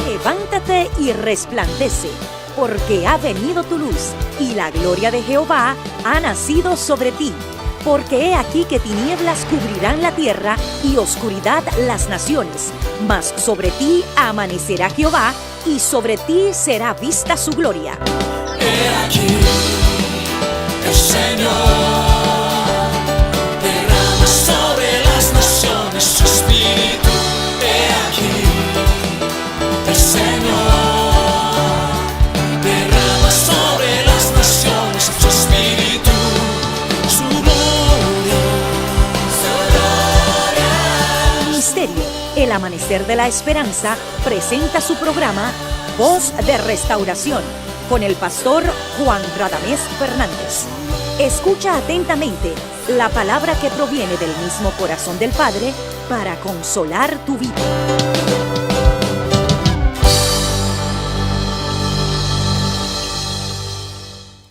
Levántate y resplandece, porque ha venido tu luz, y la gloria de Jehová ha nacido sobre ti. Porque he aquí que tinieblas cubrirán la tierra, y oscuridad las naciones. Mas sobre ti amanecerá Jehová, y sobre ti será vista su gloria. He aquí, el Señor derrama sobre las naciones su espíritu. He aquí, el Señor derrama sobre las naciones su espíritu, su gloria, su gloria. Ministerio El Amanecer de la Esperanza presenta su programa Voz de Restauración con el pastor Juan Radamés Fernández. Escucha atentamente la palabra que proviene del mismo corazón del Padre para consolar tu vida.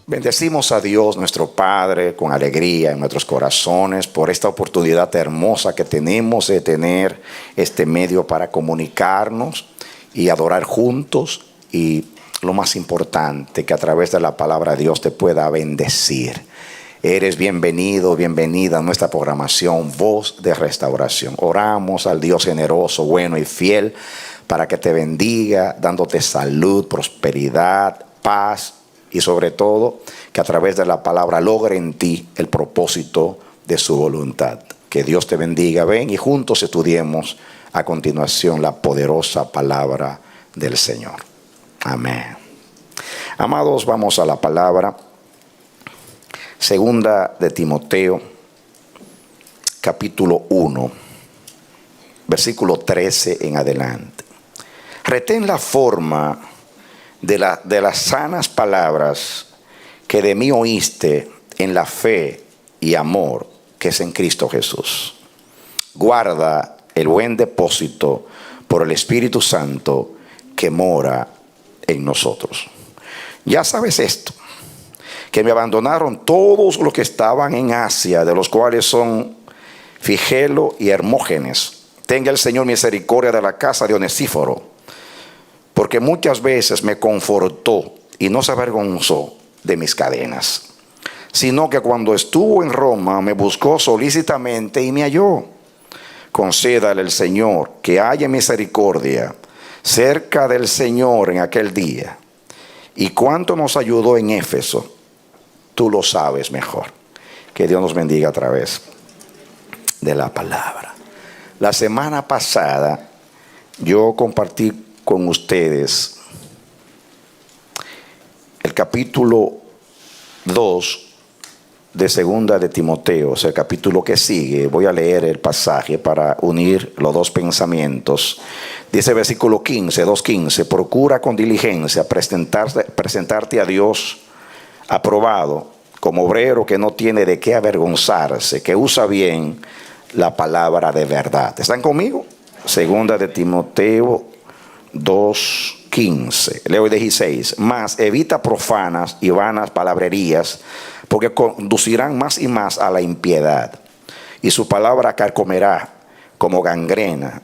Bendecimos a Dios nuestro Padre con alegría en nuestros corazones por esta oportunidad hermosa que tenemos de tener este medio para comunicarnos y adorar juntos, y lo más importante, que a través de la palabra Dios te pueda bendecir. Eres bienvenido, bienvenida a nuestra programación Voz de Restauración. Oramos al Dios generoso, bueno y fiel para que te bendiga, dándote salud, prosperidad, paz, y sobre todo que a través de la palabra logre en ti el propósito de su voluntad. Que Dios te bendiga. Ven y juntos estudiemos a continuación la poderosa palabra del Señor. Amén. Amados, vamos a la palabra. Segunda de Timoteo, capítulo 1, versículo 13 en adelante. Retén la forma de las sanas palabras que de mí oíste en la fe y amor que es en Cristo Jesús. Guarda el buen depósito por el Espíritu Santo que mora en nosotros. Ya sabes esto, que me abandonaron todos los que estaban en Asia, de los cuales son Figelo y Hermógenes. Tenga el Señor misericordia de la casa de Onesíforo, porque muchas veces me confortó y no se avergonzó de mis cadenas, sino que cuando estuvo en Roma me buscó solícitamente y me halló. Concédale el Señor que haya misericordia cerca del Señor en aquel día. Y cuánto nos ayudó en Éfeso, tú lo sabes mejor. Que Dios nos bendiga a través de la palabra. La semana pasada yo compartí con ustedes el capítulo 2 de Segunda de Timoteo, o sea, el capítulo que sigue. Voy a leer el pasaje para unir los dos pensamientos. Dice versículo 15, 2:15, procura con diligencia presentarte a Dios aprobado, como obrero que no tiene de qué avergonzarse, que usa bien la palabra de verdad. ¿Están conmigo? Segunda de Timoteo 2:15. Leo el 16. Mas evita profanas y vanas palabrerías, porque conducirán más y más a la impiedad, y su palabra carcomerá como gangrena,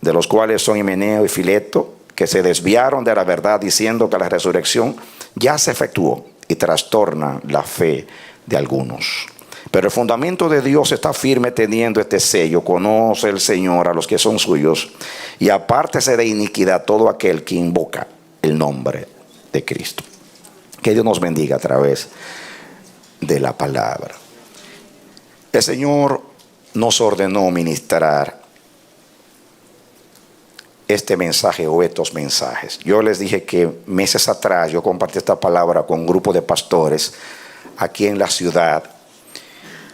de los cuales son Himeneo y Fileto, que se desviaron de la verdad diciendo que la resurrección ya se efectuó, y trastornan la fe de algunos. Pero el fundamento de Dios está firme teniendo este sello: conoce el Señor a los que son suyos, y apártese de iniquidad todo aquel que invoca el nombre de Cristo. Que Dios nos bendiga a través de la palabra. El Señor nos ordenó ministrar este mensaje o estos mensajes. Yo les dije que meses atrás yo compartí esta palabra con un grupo de pastores aquí en la ciudad,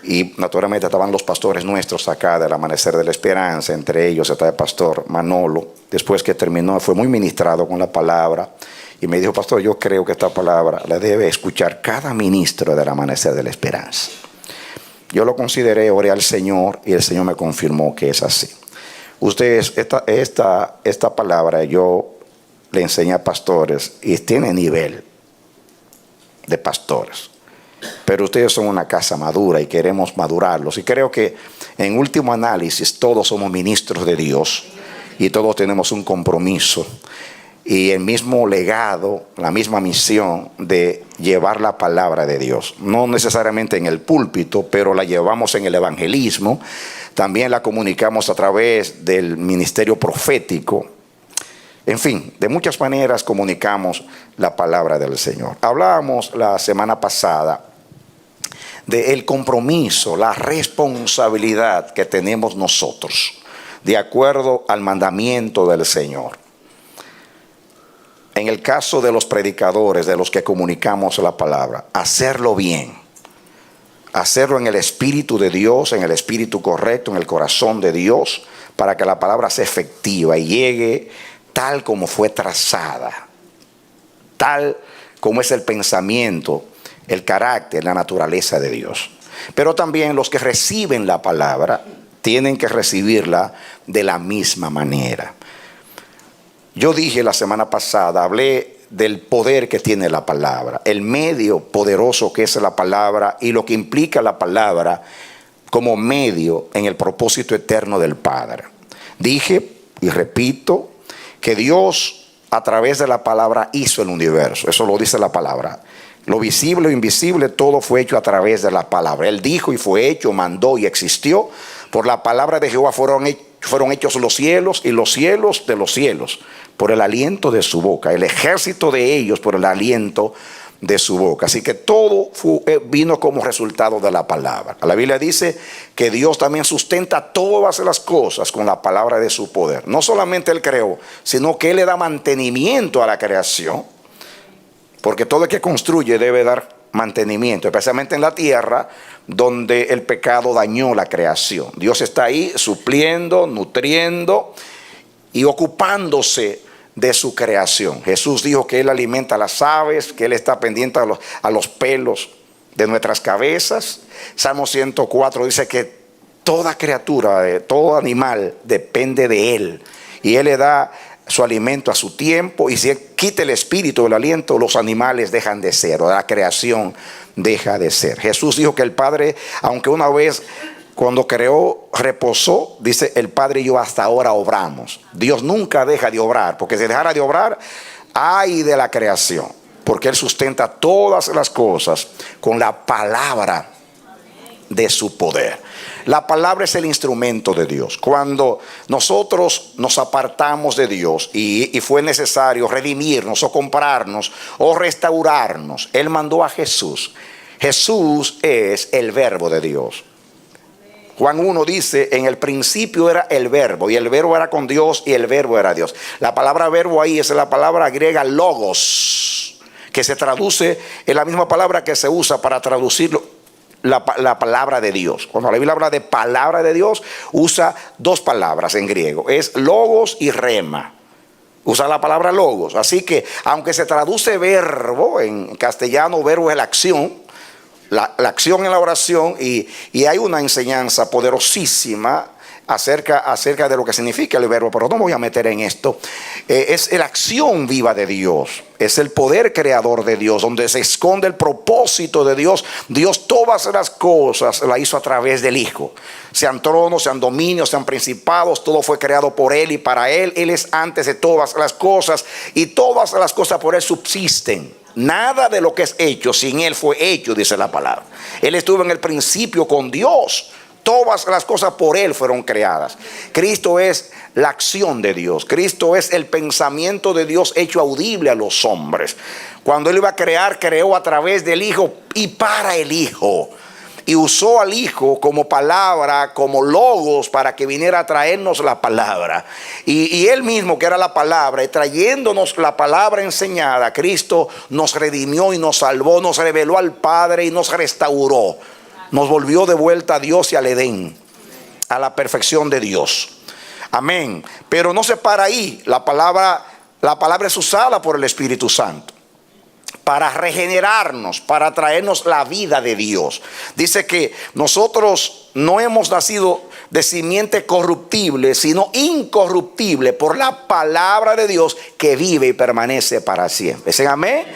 y naturalmente estaban los pastores nuestros acá del Amanecer de la Esperanza. Entre ellos está el pastor Manolo. Después que terminó, fue muy ministrado con la palabra y me dijo: pastor, yo creo que esta palabra la debe escuchar cada ministro del Amanecer de la Esperanza. Yo lo consideré, oré al Señor y el Señor me confirmó que es así. Ustedes, esta palabra yo le enseñé a pastores y tiene nivel de pastores. pero ustedes son una casa madura y queremos madurarlos. Y creo que en último análisis todos somos ministros de Dios y todos tenemos un compromiso y el mismo legado, la misma misión de llevar la palabra de Dios. No necesariamente en el púlpito, pero la llevamos en el evangelismo. También la comunicamos a través del ministerio profético. En fin, de muchas maneras comunicamos la palabra del Señor. Hablábamos la semana pasada del compromiso, la responsabilidad que tenemos nosotros, de acuerdo al mandamiento del Señor. En el caso de los predicadores, de los que comunicamos la palabra, hacerlo bien, hacerlo en el Espíritu de Dios, en el Espíritu correcto, en el corazón de Dios, para que la palabra sea efectiva y llegue tal como fue trazada, tal como es el pensamiento, el carácter, la naturaleza de Dios. Pero también los que reciben la palabra tienen que recibirla de la misma manera. Yo dije la semana pasada, hablé del poder que tiene la palabra, el medio poderoso que es la palabra y lo que implica la palabra como medio en el propósito eterno del Padre. Dije y repito que Dios a través de la palabra hizo el universo, eso lo dice la palabra. Lo visible o invisible, todo fue hecho a través de la palabra. Él dijo y fue hecho, mandó y existió. Por la palabra de Jehová fueron hechos los cielos y los cielos de los cielos, por el aliento de su boca. El ejército de ellos por el aliento de su boca. Así que todo vino como resultado de la palabra. La Biblia dice que Dios también sustenta todas las cosas con la palabra de su poder. No solamente Él creó, sino que Él le da mantenimiento a la creación. Porque todo el que construye debe dar mantenimiento, especialmente en la tierra donde el pecado dañó la creación. Dios está ahí supliendo, nutriendo y ocupándose de su creación. Jesús dijo que Él alimenta a las aves, que Él está pendiente a los pelos de nuestras cabezas. Salmo 104 dice que toda criatura, todo animal depende de Él. Y Él le da su alimento a su tiempo, y si Él quita el espíritu del aliento, los animales dejan de ser, o la creación deja de ser. Jesús dijo que el Padre, aunque una vez cuando creó reposó, dice el Padre y yo hasta ahora obramos. Dios nunca deja de obrar, porque si dejara de obrar, ay de la creación, porque Él sustenta todas las cosas con la palabra de su poder. La palabra es el instrumento de Dios. Cuando nosotros nos apartamos de Dios y fue necesario redimirnos o comprarnos o restaurarnos, Él mandó a Jesús. Jesús es el verbo de Dios. Juan 1 dice, en el principio era el verbo, y el verbo era con Dios y el verbo era Dios. La palabra verbo ahí es la palabra griega logos, que se traduce en la misma palabra que se usa para traducirlo. La palabra de Dios. Cuando la Biblia habla de palabra de Dios, usa dos palabras en griego. Es logos y rema. Usa la palabra logos. Así que, aunque se traduce verbo, en castellano verbo es la acción. La acción en la oración. Y hay una enseñanza poderosísima acerca de lo que significa el verbo, pero no me voy a meter en esto. Es la acción viva de Dios, es el poder creador de Dios, donde se esconde el propósito de Dios. Dios todas las cosas la hizo a través del Hijo, sean tronos, sean dominios, sean principados, todo fue creado por Él y para Él. Él es antes de todas las cosas y todas las cosas por Él subsisten. Nada de lo que es hecho sin Él fue hecho, dice la palabra. Él estuvo en el principio con Dios. Todas las cosas por Él fueron creadas. Cristo es la acción de Dios. Cristo es el pensamiento de Dios hecho audible a los hombres. Cuando Él iba a crear, creó a través del Hijo y para el Hijo. Y usó al Hijo como palabra, como logos, para que viniera a traernos la palabra. Y Él mismo, que era la palabra, y trayéndonos la palabra enseñada, Cristo nos redimió y nos salvó, nos reveló al Padre y nos restauró. Nos volvió de vuelta a Dios y al Edén, a la perfección de Dios. Amén. Pero no se para ahí. La palabra es usada por el Espíritu Santo para regenerarnos, para traernos la vida de Dios. Dice que nosotros no hemos nacido de simiente corruptible, sino incorruptible por la palabra de Dios que vive y permanece para siempre. ¿Dicen amén?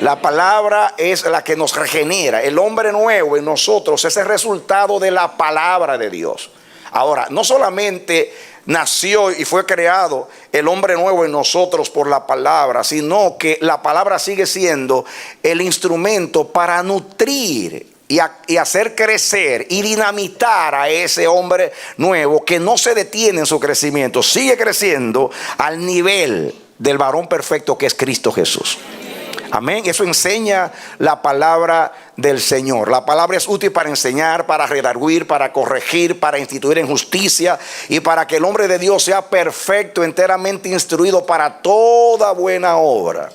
La palabra es la que nos regenera. El hombre nuevo en nosotros es el resultado de la palabra de Dios. Ahora, no solamente nació y fue creado el hombre nuevo en nosotros por la palabra, sino que la palabra sigue siendo el instrumento para nutrir y hacer crecer y dinamitar a ese hombre nuevo que no se detiene en su crecimiento, sigue creciendo al nivel del varón perfecto que es Cristo Jesús. Amén. Eso enseña la palabra del Señor. La palabra es útil para enseñar, para redarguir, para corregir, para instituir en justicia y para que el hombre de Dios sea perfecto, enteramente instruido para toda buena obra.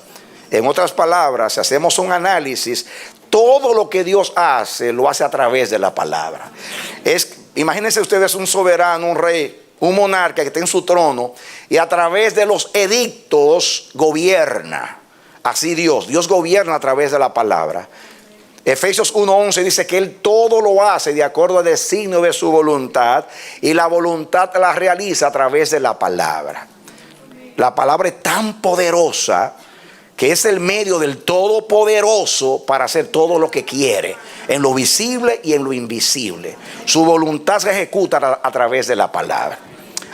En otras palabras, si hacemos un análisis, todo lo que Dios hace, lo hace a través de la palabra. Imagínense ustedes un soberano, un rey, un monarca que está en su trono y a través de los edictos gobierna. Así Dios gobierna a través de la palabra. Efesios 1:11 dice que Él todo lo hace de acuerdo al designio de su voluntad y la voluntad la realiza a través de la palabra. La palabra es tan poderosa que es el medio del Todopoderoso para hacer todo lo que quiere, en lo visible y en lo invisible. Su voluntad se ejecuta a través de la palabra.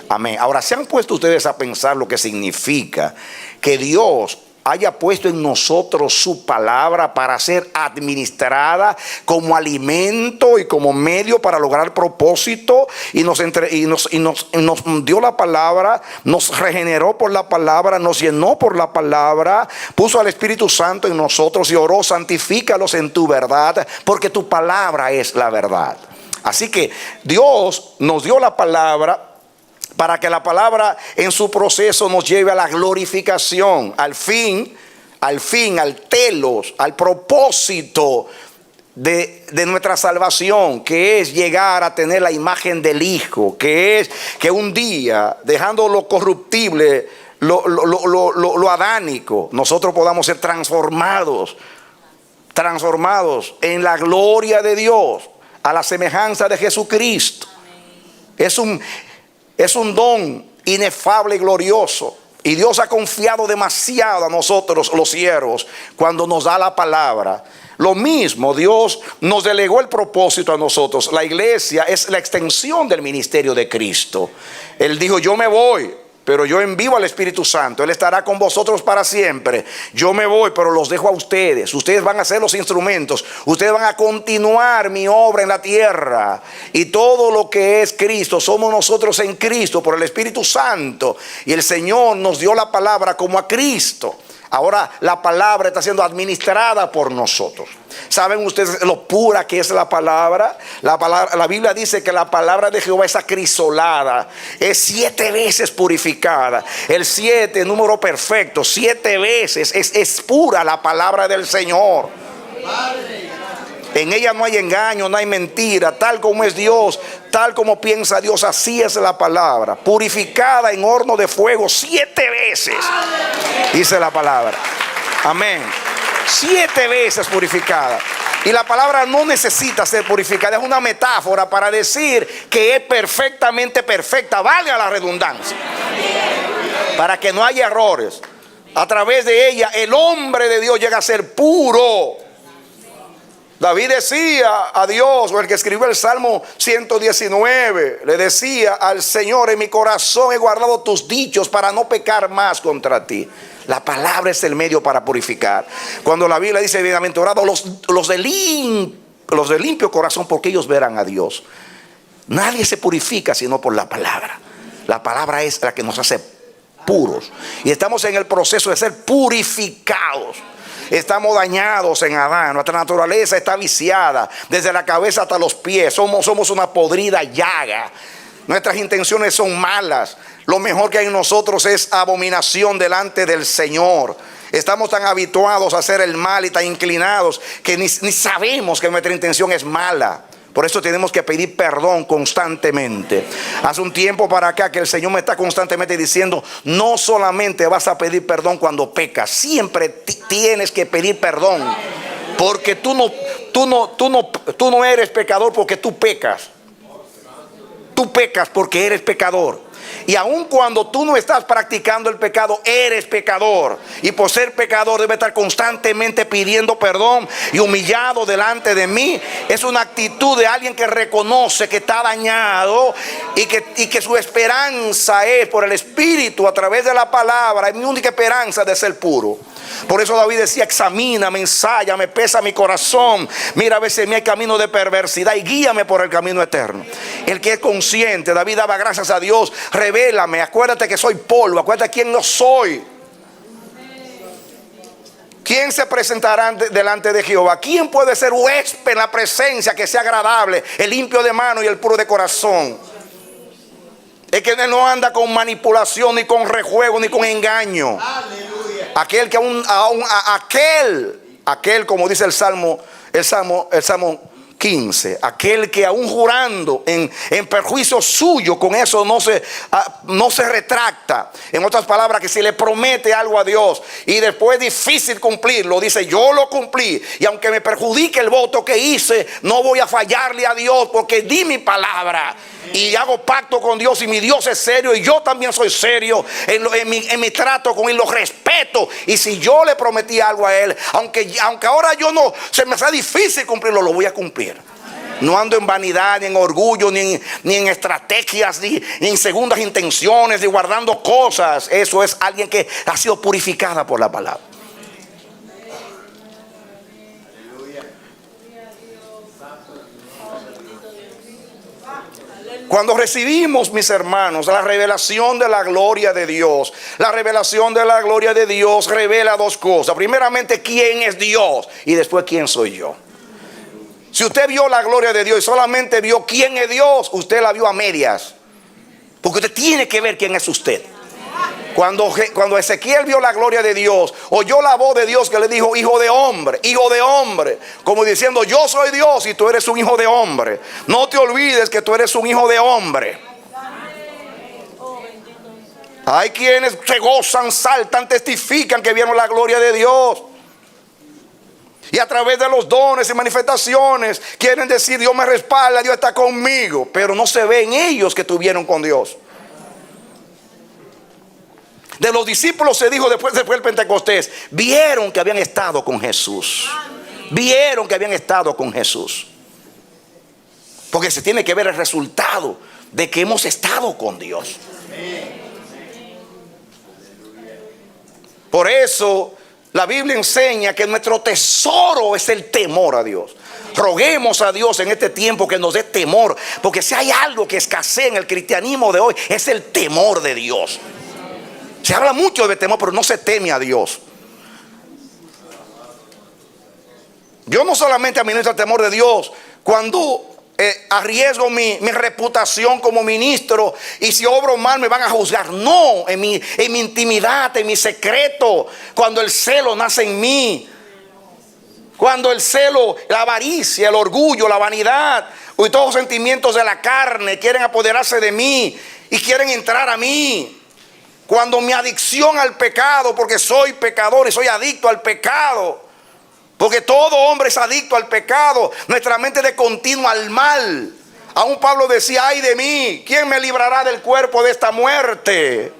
Amén. Ahora, ¿se han puesto ustedes a pensar lo que significa que Dios haya puesto en nosotros su palabra para ser administrada como alimento y como medio para lograr propósito? Y nos dio la palabra, nos regeneró por la palabra, nos llenó por la palabra, puso al Espíritu Santo en nosotros y oró: santifícalos en tu verdad, porque tu palabra es la verdad. Así que Dios nos dio la palabra para que la palabra en su proceso nos lleve a la glorificación, al fin, al telos, al propósito de nuestra salvación, que es llegar a tener la imagen del Hijo, que es que un día, dejando lo corruptible, lo adánico, nosotros podamos ser transformados en la gloria de Dios, a la semejanza de Jesucristo. Es un don inefable y glorioso. Y Dios ha confiado demasiado a nosotros los siervos cuando nos da la palabra. Lo mismo, Dios nos delegó el propósito a nosotros. La iglesia es la extensión del ministerio de Cristo. Él dijo: yo me voy, pero yo envío al Espíritu Santo. Él estará con vosotros para siempre. Yo me voy, pero los dejo a ustedes. Ustedes van a ser los instrumentos. Ustedes van a continuar mi obra en la tierra. Y todo lo que es Cristo, somos nosotros en Cristo por el Espíritu Santo. Y el Señor nos dio la palabra como a Cristo. Ahora la palabra está siendo administrada por nosotros. ¿Saben ustedes lo pura que es la palabra? La Biblia dice que la palabra de Jehová es acrisolada, es 7 veces purificada. El 7, número perfecto, 7 veces es pura la palabra del Señor. En ella no hay engaño, no hay mentira. Tal como es Dios, tal como piensa Dios, así es la palabra. Purificada en horno de fuego 7 veces, dice la palabra. Amén. 7 veces purificada. Y la palabra no necesita ser purificada. Es una metáfora para decir que es perfectamente perfecta. Valga la redundancia, para que no haya errores. A través de ella el hombre de Dios llega a ser puro. David decía a Dios, o el que escribió el Salmo 119, le decía al Señor: en mi corazón he guardado tus dichos para no pecar más contra ti. La palabra es el medio para purificar. Cuando la Biblia dice: bienaventurados los de limpio corazón, porque ellos verán a Dios. Nadie se purifica sino por la palabra. La palabra es la que nos hace puros. Y estamos en el proceso de ser purificados. Estamos dañados en Adán. Nuestra naturaleza está viciada desde la cabeza hasta los pies. Somos una podrida llaga. Nuestras intenciones son malas. Lo mejor que hay en nosotros es abominación delante del Señor. Estamos tan habituados a hacer el mal y tan inclinados que ni sabemos que nuestra intención es mala. Por eso tenemos que pedir perdón constantemente. Hace un tiempo para acá que el Señor me está constantemente diciendo: no solamente vas a pedir perdón cuando pecas, siempre tienes que pedir perdón. Porque tú no eres pecador porque tú pecas. Tú pecas porque eres pecador. Y aun cuando tú no estás practicando el pecado, eres pecador. Y por ser pecador debe estar constantemente pidiendo perdón y humillado delante de mí. Es una actitud de alguien que reconoce que está dañado y que su esperanza es por el Espíritu a través de la palabra. Es mi única esperanza de ser puro. Por eso David decía: examíname, ensáyame, pesa mi corazón, mira a veces en mí hay camino de perversidad y guíame por el camino eterno. El que es consciente, David daba gracias a Dios: revélame, acuérdate que soy polvo, acuérdate quién no soy. ¿Quién se presentará delante de Jehová? ¿Quién puede ser huésped en la presencia que sea agradable? El limpio de mano y el puro de corazón. Es que él no anda con manipulación, ni con rejuego, ni con engaño. Aquel que aquel como dice el Salmo 15, aquel que aún jurando en perjuicio suyo, con eso no se retracta. En otras palabras, que si le promete algo a Dios y después es difícil cumplirlo, dice: yo lo cumplí, y aunque me perjudique el voto que hice, no voy a fallarle a Dios, porque di mi palabra y hago pacto con Dios, y mi Dios es serio y yo también soy serio en mi trato con Él, lo respeto. Y si yo le prometí algo a Él, aunque ahora se me sea difícil cumplirlo, lo voy a cumplir. No ando en vanidad, ni en orgullo, ni en estrategias, ni en segundas intenciones, ni guardando cosas. Eso es alguien que ha sido purificada por la palabra. Cuando recibimos, mis hermanos, la revelación de la gloria de Dios, la revelación de la gloria de Dios revela dos cosas. Primeramente, quién es Dios, y después quién soy yo. Si usted vio la gloria de Dios y solamente vio quién es Dios, usted la vio a medias, porque usted tiene que ver quién es usted. Cuando Ezequiel vio la gloria de Dios, oyó la voz de Dios que le dijo: hijo de hombre, como diciendo: yo soy Dios y tú eres un hijo de hombre. No te olvides que tú eres un hijo de hombre. Hay quienes se gozan, saltan, testifican que vieron la gloria de Dios, y a través de los dones y manifestaciones quieren decir: Dios me respalda, Dios está conmigo, pero no se ve en ellos que estuvieron con Dios. De los discípulos se dijo después del Pentecostés: vieron que habían estado con Jesús. Vieron que habían estado con Jesús. Porque se tiene que ver el resultado de que hemos estado con Dios. Por eso la Biblia enseña que nuestro tesoro es el temor a Dios. Roguemos a Dios en este tiempo que nos dé temor, porque si hay algo que escasea en el cristianismo de hoy, es el temor de Dios. Se habla mucho de temor, pero no se teme a Dios. Yo no solamente administro el temor de Dios cuando arriesgo mi reputación como ministro, y si obro mal me van a juzgar. No, en mi intimidad, en mi secreto, cuando el celo nace en mí, cuando el celo, la avaricia, el orgullo, la vanidad y todos los sentimientos de la carne quieren apoderarse de mí y quieren entrar a mí. Cuando mi adicción al pecado, porque soy pecador y soy adicto al pecado, porque todo hombre es adicto al pecado, nuestra mente de continuo al mal. Aún Pablo decía: ay de mí, ¿quién me librará del cuerpo de esta muerte?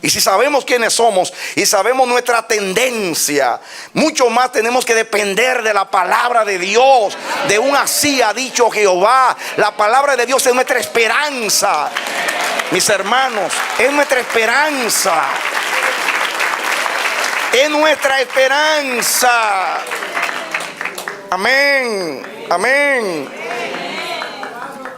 Y si sabemos quiénes somos y sabemos nuestra tendencia, mucho más tenemos que depender de la palabra de Dios. De un así ha dicho Jehová. La palabra de Dios es nuestra esperanza. Mis hermanos, es nuestra esperanza. Es nuestra esperanza. Amén. Amén.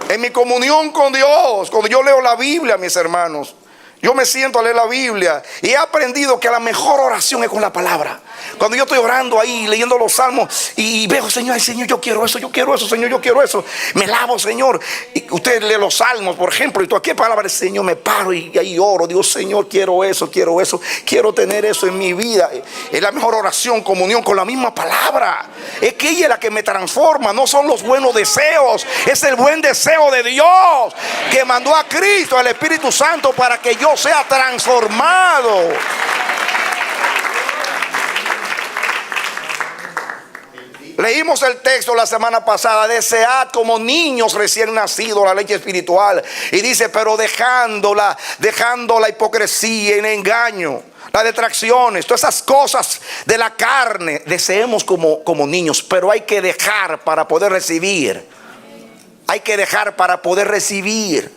En mi comunión con Dios, cuando yo leo la Biblia, mis hermanos, yo me siento a leer la Biblia y he aprendido que la mejor oración es con la palabra. Cuando yo estoy orando ahí, leyendo los salmos y veo: Señor, yo quiero eso, Señor, yo quiero eso. Me lavo, Señor. Y usted lee los salmos, por ejemplo, y tú: ¿a qué palabra? Señor, me paro y ahí oro. Dios, Señor, quiero eso, quiero tener eso en mi vida. Es la mejor oración, comunión con la misma palabra. Es que ella es la que me transforma, no son los buenos deseos, es el buen deseo de Dios que mandó a Cristo, al Espíritu Santo, para que yo sea transformado. Leímos el texto la semana pasada: desead como niños recién nacidos la leche espiritual. Y dice: pero dejando la hipocresía y el engaño, las detracciones, todas esas cosas de la carne, deseemos como niños. Pero hay que dejar para poder recibir. Hay que dejar para poder recibir.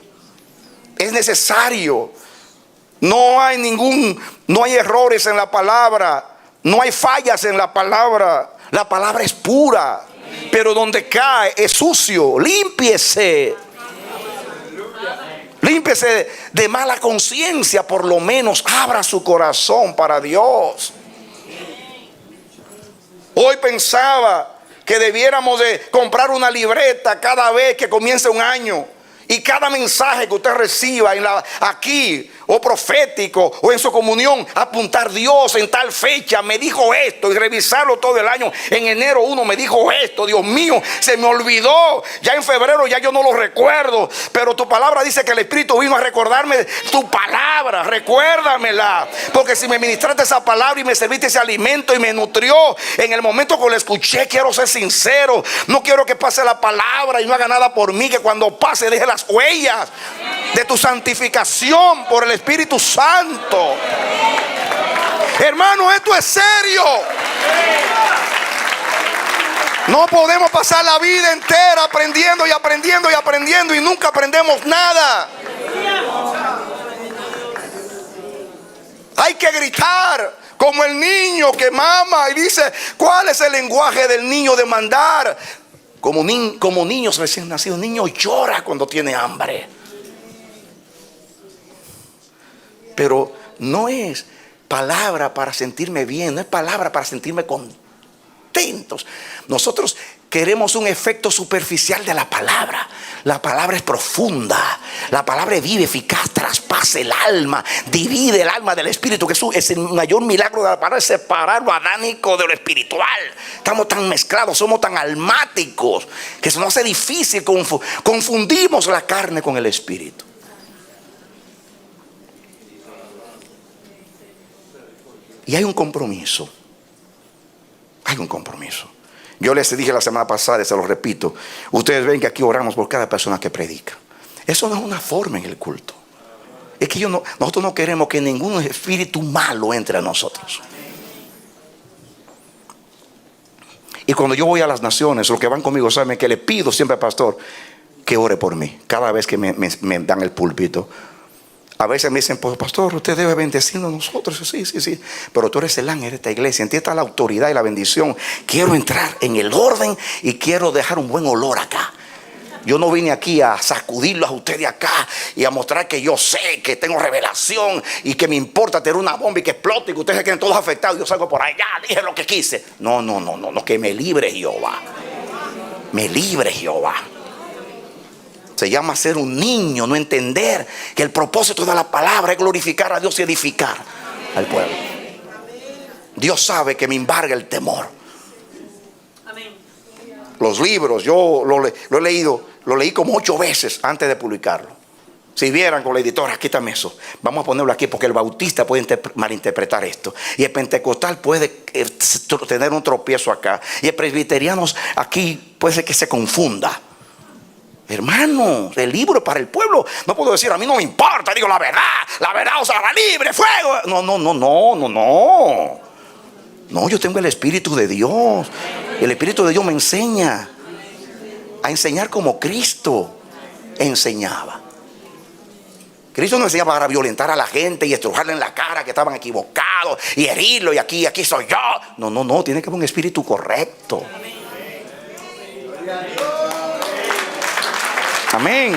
Es necesario. No hay errores en la palabra. No hay fallas en la palabra. La palabra es pura. Pero donde cae es sucio. Límpiese. Límpiese de mala conciencia. Por lo menos abra su corazón para Dios. Hoy pensaba que debiéramos de comprar una libreta cada vez que comience un año. Y cada mensaje que usted reciba aquí, o profético, o en su comunión, apuntar: Dios en tal fecha me dijo esto, y revisarlo todo el año. En enero 1 me dijo esto, Dios mío, se me olvidó. Ya en febrero ya yo no lo recuerdo. Pero tu palabra dice que el Espíritu vino a recordarme tu palabra. Recuérdamela. Porque si me ministraste esa palabra y me serviste ese alimento y me nutrió en el momento que lo escuché, quiero ser sincero. No quiero que pase la palabra y no haga nada por mí. Que cuando pase deje las huellas de tu santificación por el Espíritu Santo. Hermano, esto es serio. No podemos pasar la vida entera aprendiendo y aprendiendo y aprendiendo y nunca aprendemos nada. Hay que gritar como el niño que mama y dice: ¿cuál es el lenguaje del niño? De mandar. Como niños recién nacidos, un niño llora cuando tiene hambre. Pero no es palabra para sentirme bien, no es palabra para sentirme contentos. Nosotros queremos un efecto superficial de la palabra. La palabra es profunda. La palabra es viva, eficaz, traspasa el alma, divide el alma del espíritu. Que es el mayor milagro de la palabra, es separar lo adánico de lo espiritual. Estamos tan mezclados, somos tan almáticos, que se nos hace difícil. Confundimos la carne con el espíritu. Y hay un compromiso. Hay un compromiso. Yo les dije la semana pasada y se lo repito: ustedes ven que aquí oramos por cada persona que predica. Eso no es una forma en el culto. Es que nosotros no queremos que ningún espíritu malo entre a nosotros. Y cuando yo voy a las naciones, los que van conmigo saben que le pido siempre al pastor que ore por mí. Cada vez que me dan el púlpito. A veces me dicen: pues pastor, usted debe bendecirnos a nosotros. Sí. Pero tú eres el ángel de esta iglesia. En ti está la autoridad y la bendición. Quiero entrar en el orden y quiero dejar un buen olor acá. Yo no vine aquí a sacudirlos a ustedes acá y a mostrar que yo sé, que tengo revelación y que me importa tener una bomba y que explote y que ustedes se queden todos afectados. Yo salgo por allá, dije lo que quise. No, que me libre Jehová. Me libre Jehová. Se llama ser un niño, no entender que el propósito de la palabra es glorificar a Dios y edificar al pueblo. Dios sabe que me embarga el temor. Los libros, yo lo he leído, lo leí como 8 veces antes de publicarlo. Si vieran con la editora, quítame eso. Vamos a ponerlo aquí porque el bautista puede malinterpretar esto. Y el pentecostal puede tener un tropiezo acá. Y el presbiteriano aquí puede ser que se confunda. Hermano, el libro para el pueblo. No puedo decir: a mí no me importa, digo la verdad os hará libre, fuego. No, yo tengo el Espíritu de Dios. El Espíritu de Dios me enseña a enseñar como Cristo enseñaba. Cristo no enseñaba para violentar a la gente y estrujarle en la cara que estaban equivocados y herirlo y aquí soy yo. No, tiene que haber un espíritu correcto. Amén.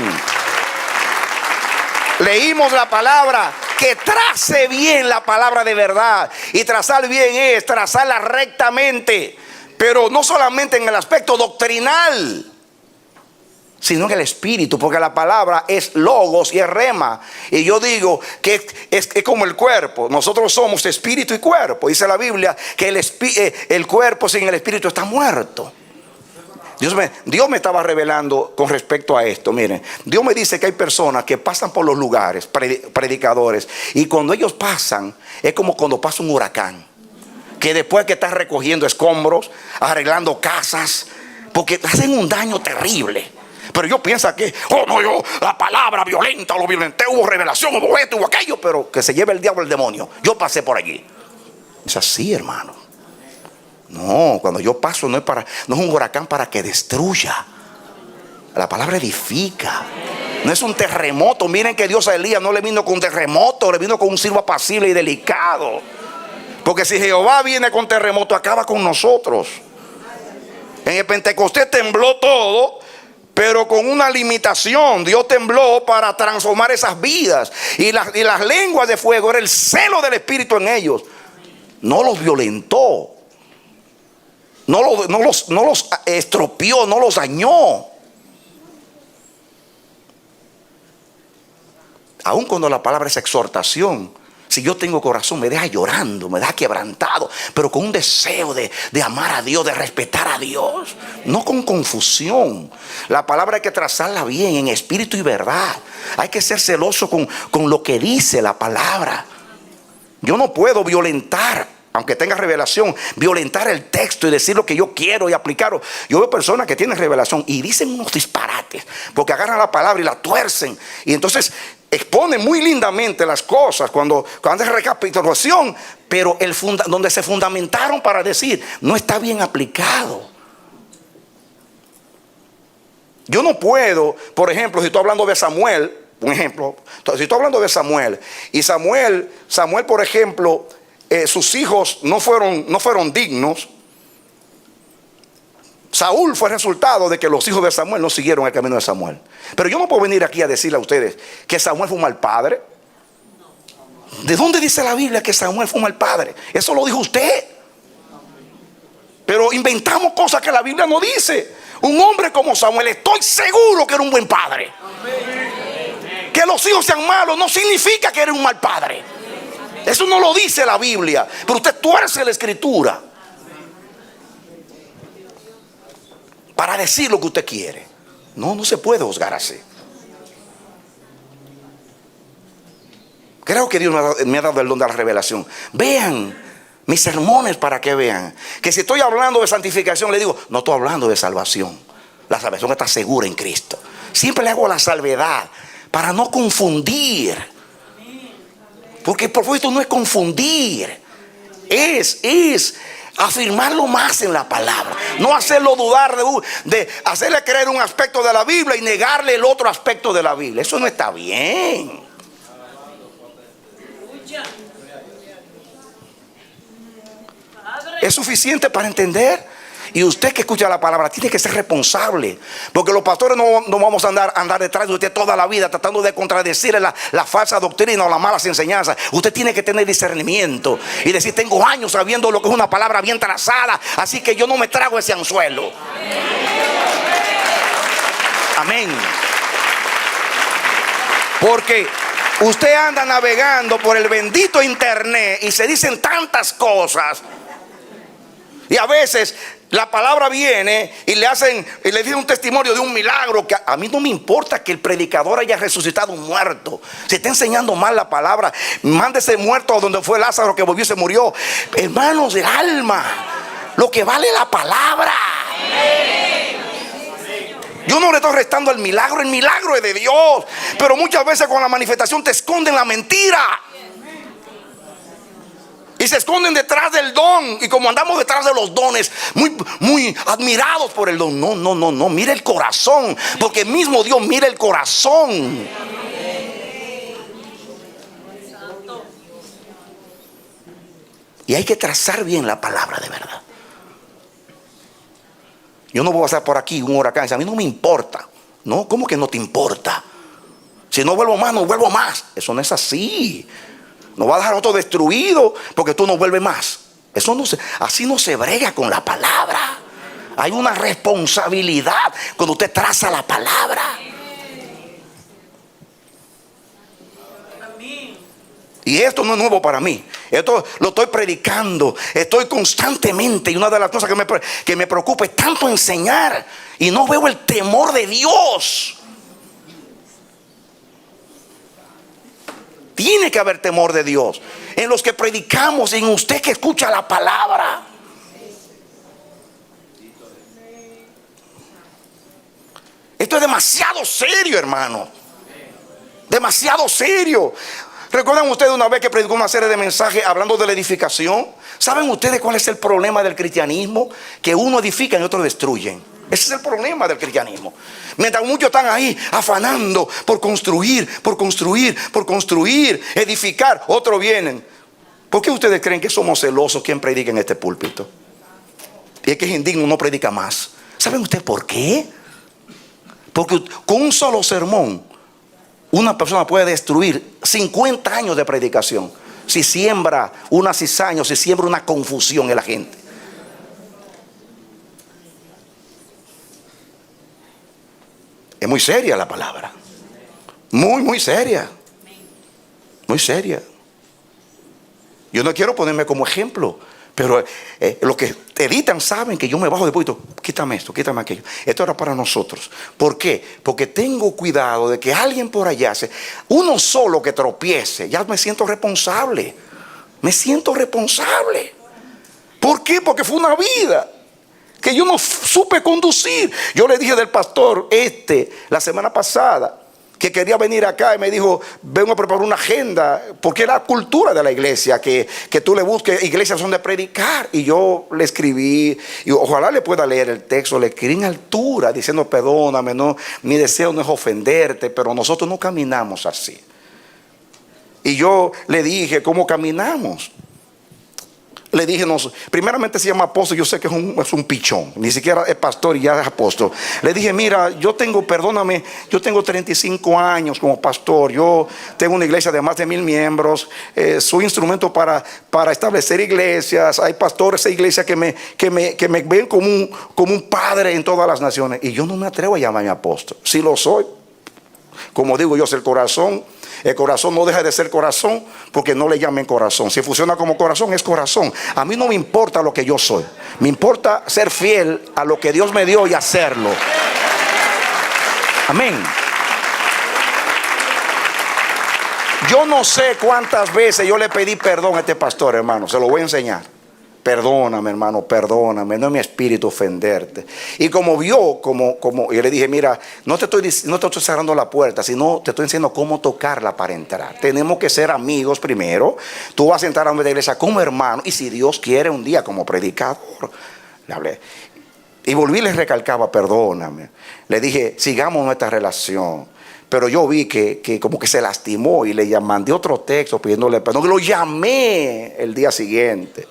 Leímos la palabra, que trace bien la palabra de verdad. Y trazar bien es trazarla rectamente, pero no solamente en el aspecto doctrinal, sino en el espíritu, porque la palabra es logos y es rema. Y yo digo que es como el cuerpo. Nosotros somos espíritu y cuerpo. Dice la Biblia que el cuerpo sin el espíritu está muerto. Dios me estaba revelando con respecto a esto. Miren, Dios me dice que hay personas que pasan por los lugares, predicadores, y cuando ellos pasan, es como cuando pasa un huracán. que después que estás recogiendo escombros, arreglando casas, porque hacen un daño terrible. Pero yo pienso que, oh no, yo, la palabra violenta, lo violenté, hubo revelación, hubo esto, hubo aquello, pero que se lleve el diablo, el demonio. Yo pasé por allí. Es así, hermano. No, cuando yo paso no es un huracán para que destruya. La palabra edifica. No es un terremoto. Miren que Dios a Elías no le vino con un terremoto, le vino con un siervo apacible y delicado. Porque si Jehová viene con terremoto, acaba con nosotros. En el Pentecostés tembló todo, pero con una limitación. Dios tembló para transformar esas vidas. Y las lenguas de fuego era el celo del Espíritu en ellos. No los violentó, no los estropeó, no los dañó. Aun cuando la palabra es exhortación, si yo tengo corazón, me deja llorando, me deja quebrantado, pero con un deseo de amar a Dios, de respetar a Dios, no con confusión. La palabra hay que trazarla bien, en espíritu y verdad. Hay que ser celoso con lo que dice la palabra. Yo no puedo violentar, aunque tenga revelación, violentar el texto y decir lo que yo quiero y aplicarlo. Yo veo personas que tienen revelación y dicen unos disparates, porque agarran la palabra y la tuercen, y entonces exponen muy lindamente las cosas cuando es recapitulación, pero donde se fundamentaron para decir no está bien aplicado. Yo no puedo, por ejemplo, si estoy hablando de Samuel, un ejemplo, si estoy hablando de Samuel, y Samuel, por ejemplo, sus hijos no fueron dignos. Saúl fue el resultado de que los hijos de Samuel no siguieron el camino de Samuel. Pero yo no puedo venir aquí a decirle a ustedes que Samuel fue un mal padre. ¿De dónde dice la Biblia que Samuel fue un mal padre? Eso lo dijo usted. Pero inventamos cosas que la Biblia no dice. Un hombre como Samuel, estoy seguro que era un buen padre. Que los hijos sean malos no significa que era un mal padre. Eso no lo dice la Biblia. Pero usted tuerce la escritura para decir lo que usted quiere. No se puede juzgar así. Creo que Dios me ha dado el don de la revelación. Vean mis sermones para que vean que si estoy hablando de santificación, le digo, no estoy hablando de salvación. La salvación está segura en Cristo. Siempre le hago la salvedad para no confundir. Porque el propósito no es confundir, es afirmarlo más en la palabra, no hacerlo dudar, de hacerle creer un aspecto de la Biblia y negarle el otro aspecto de la Biblia. Eso no está bien. ¿Es suficiente para entender? Y usted que escucha la palabra tiene que ser responsable, porque los pastores no vamos a andar detrás de usted toda la vida tratando de contradecir la falsa doctrina o las malas enseñanzas. Usted tiene que tener discernimiento y decir, tengo años sabiendo lo que es una palabra bien trazada, así que yo no me trago ese anzuelo. Amén. Porque usted anda navegando por el bendito internet y se dicen tantas cosas, y a veces la palabra viene y le dicen un testimonio de un milagro, que a mí no me importa que el predicador haya resucitado un muerto. Se está enseñando mal la palabra. Mándese muerto a donde fue Lázaro, que volvió y se murió. Hermanos del alma, lo que vale la palabra. Yo no le estoy restando el milagro es de Dios, pero muchas veces con la manifestación te esconden la mentira. Y se esconden detrás del don. Y como andamos detrás de los dones, muy admirados por el don. No. Mira el corazón. Porque mismo Dios mira el corazón. Y hay que trazar bien la palabra de verdad. Yo no voy a pasar por aquí un huracán. A mí no me importa. No, ¿cómo que no te importa? Si no vuelvo más, no vuelvo más. Eso no es así. No va a dejar otro destruido porque tú no vuelves más. Así no se brega con la palabra. Hay una responsabilidad cuando usted traza la palabra. Y esto no es nuevo para mí. Esto lo estoy predicando. Estoy constantemente. Y una de las cosas que me preocupa es tanto enseñar. Y no veo el temor de Dios. Tiene que haber temor de Dios en los que predicamos, en usted que escucha la palabra. Esto es demasiado serio, hermano. Demasiado serio. ¿Recuerdan ustedes una vez que predicó una serie de mensajes hablando de la edificación? ¿Saben ustedes cuál es el problema del cristianismo? Que uno edifica y otro destruyen. Ese es el problema del cristianismo. Mientras muchos están ahí afanando por construir, edificar, otros vienen. ¿Por qué ustedes creen que somos celosos quien predica en este púlpito? Y es que es indigno, no predica más. ¿Saben ustedes por qué? Porque con un solo sermón una persona puede destruir 50 años de predicación. Si siembra una cizaña, si siembra una confusión en la gente. Es muy seria la palabra. Muy seria. Muy seria. Yo no quiero ponerme como ejemplo, pero los que editan saben que yo me bajo de púlpito. Quítame esto, quítame aquello. Esto era para nosotros. ¿Por qué? Porque tengo cuidado de que alguien por allá, uno solo que tropiece, ya me siento responsable. Me siento responsable. ¿Por qué? Porque fue una vida que yo no supe conducir. Yo le dije del pastor la semana pasada que quería venir acá y me dijo, vengo a preparar una agenda, porque es la cultura de la iglesia, que tú le busques iglesias donde predicar. Y yo le escribí, y ojalá le pueda leer el texto, le escribí en altura, diciendo, perdóname, no, mi deseo no es ofenderte, pero nosotros no caminamos así. Y yo le dije, ¿cómo caminamos? Le dije, no, primeramente se llama apóstol, yo sé que es un pichón, ni siquiera es pastor y ya es apóstol. Le dije, mira, yo tengo 35 años como pastor, yo tengo una iglesia de más de 1000 miembros, soy instrumento para establecer iglesias, hay pastores de iglesia que me ven como un padre en todas las naciones, y yo no me atrevo a llamarme apóstol. Si lo soy, como digo yo, es el corazón. El corazón no deja de ser corazón porque no le llamen corazón. Si funciona como corazón, es corazón. A mí no me importa lo que yo soy. Me importa ser fiel a lo que Dios me dio y hacerlo. Amén. Yo no sé cuántas veces yo le pedí perdón a este pastor, hermano. Se lo voy a enseñar. Perdóname, hermano, perdóname, no es mi espíritu ofenderte. Y como vio, yo le dije, mira, no te estoy cerrando la puerta, sino te estoy enseñando cómo tocarla para entrar. Tenemos que ser amigos primero. Tú vas a entrar a una iglesia como hermano, y si Dios quiere un día como predicador. Le hablé. Y volví y le recalcaba, perdóname. Le dije, sigamos nuestra relación. Pero yo vi que como que se lastimó y le mandé otro texto pidiéndole perdón. Lo llamé el día siguiente.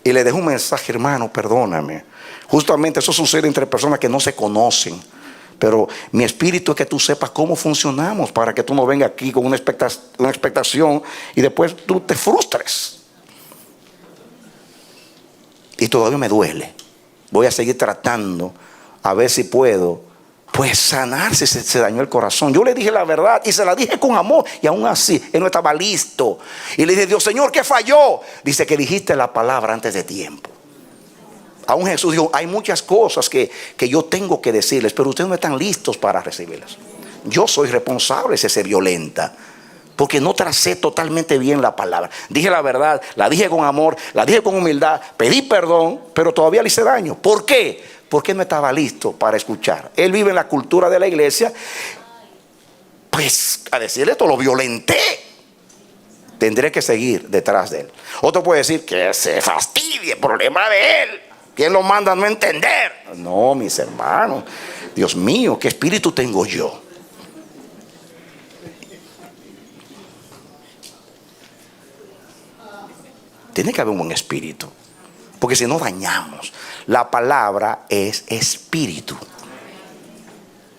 Y le dejé un mensaje, hermano, perdóname. Justamente eso sucede entre personas que no se conocen. Pero mi espíritu es que tú sepas cómo funcionamos, para que tú no vengas aquí con una expectación y después tú te frustres. Y todavía me duele. Voy a seguir tratando a ver si puedo pues sanar si se dañó el corazón. Yo le dije la verdad y se la dije con amor, y aún así él no estaba listo. Y le dije, Dios, Señor, ¿qué falló? Dice que dijiste la palabra antes de tiempo. Aún Jesús dijo, hay muchas cosas que yo tengo que decirles, pero ustedes no están listos para recibirlas. Yo soy responsable si se violenta, porque no tracé totalmente bien la palabra. Dije la verdad, la dije con amor, la dije con humildad, pedí perdón, pero todavía le hice daño. ¿Por qué? Porque no estaba listo para escuchar. Él vive en la cultura de la iglesia. Pues a decirle esto, lo violenté. Tendré que seguir detrás de él. Otro puede decir que se fastidie, problema de él. ¿Quién lo manda a no entender? No, mis hermanos. Dios mío, ¿qué espíritu tengo yo? Tiene que haber un buen espíritu, porque si no dañamos. La palabra es espíritu,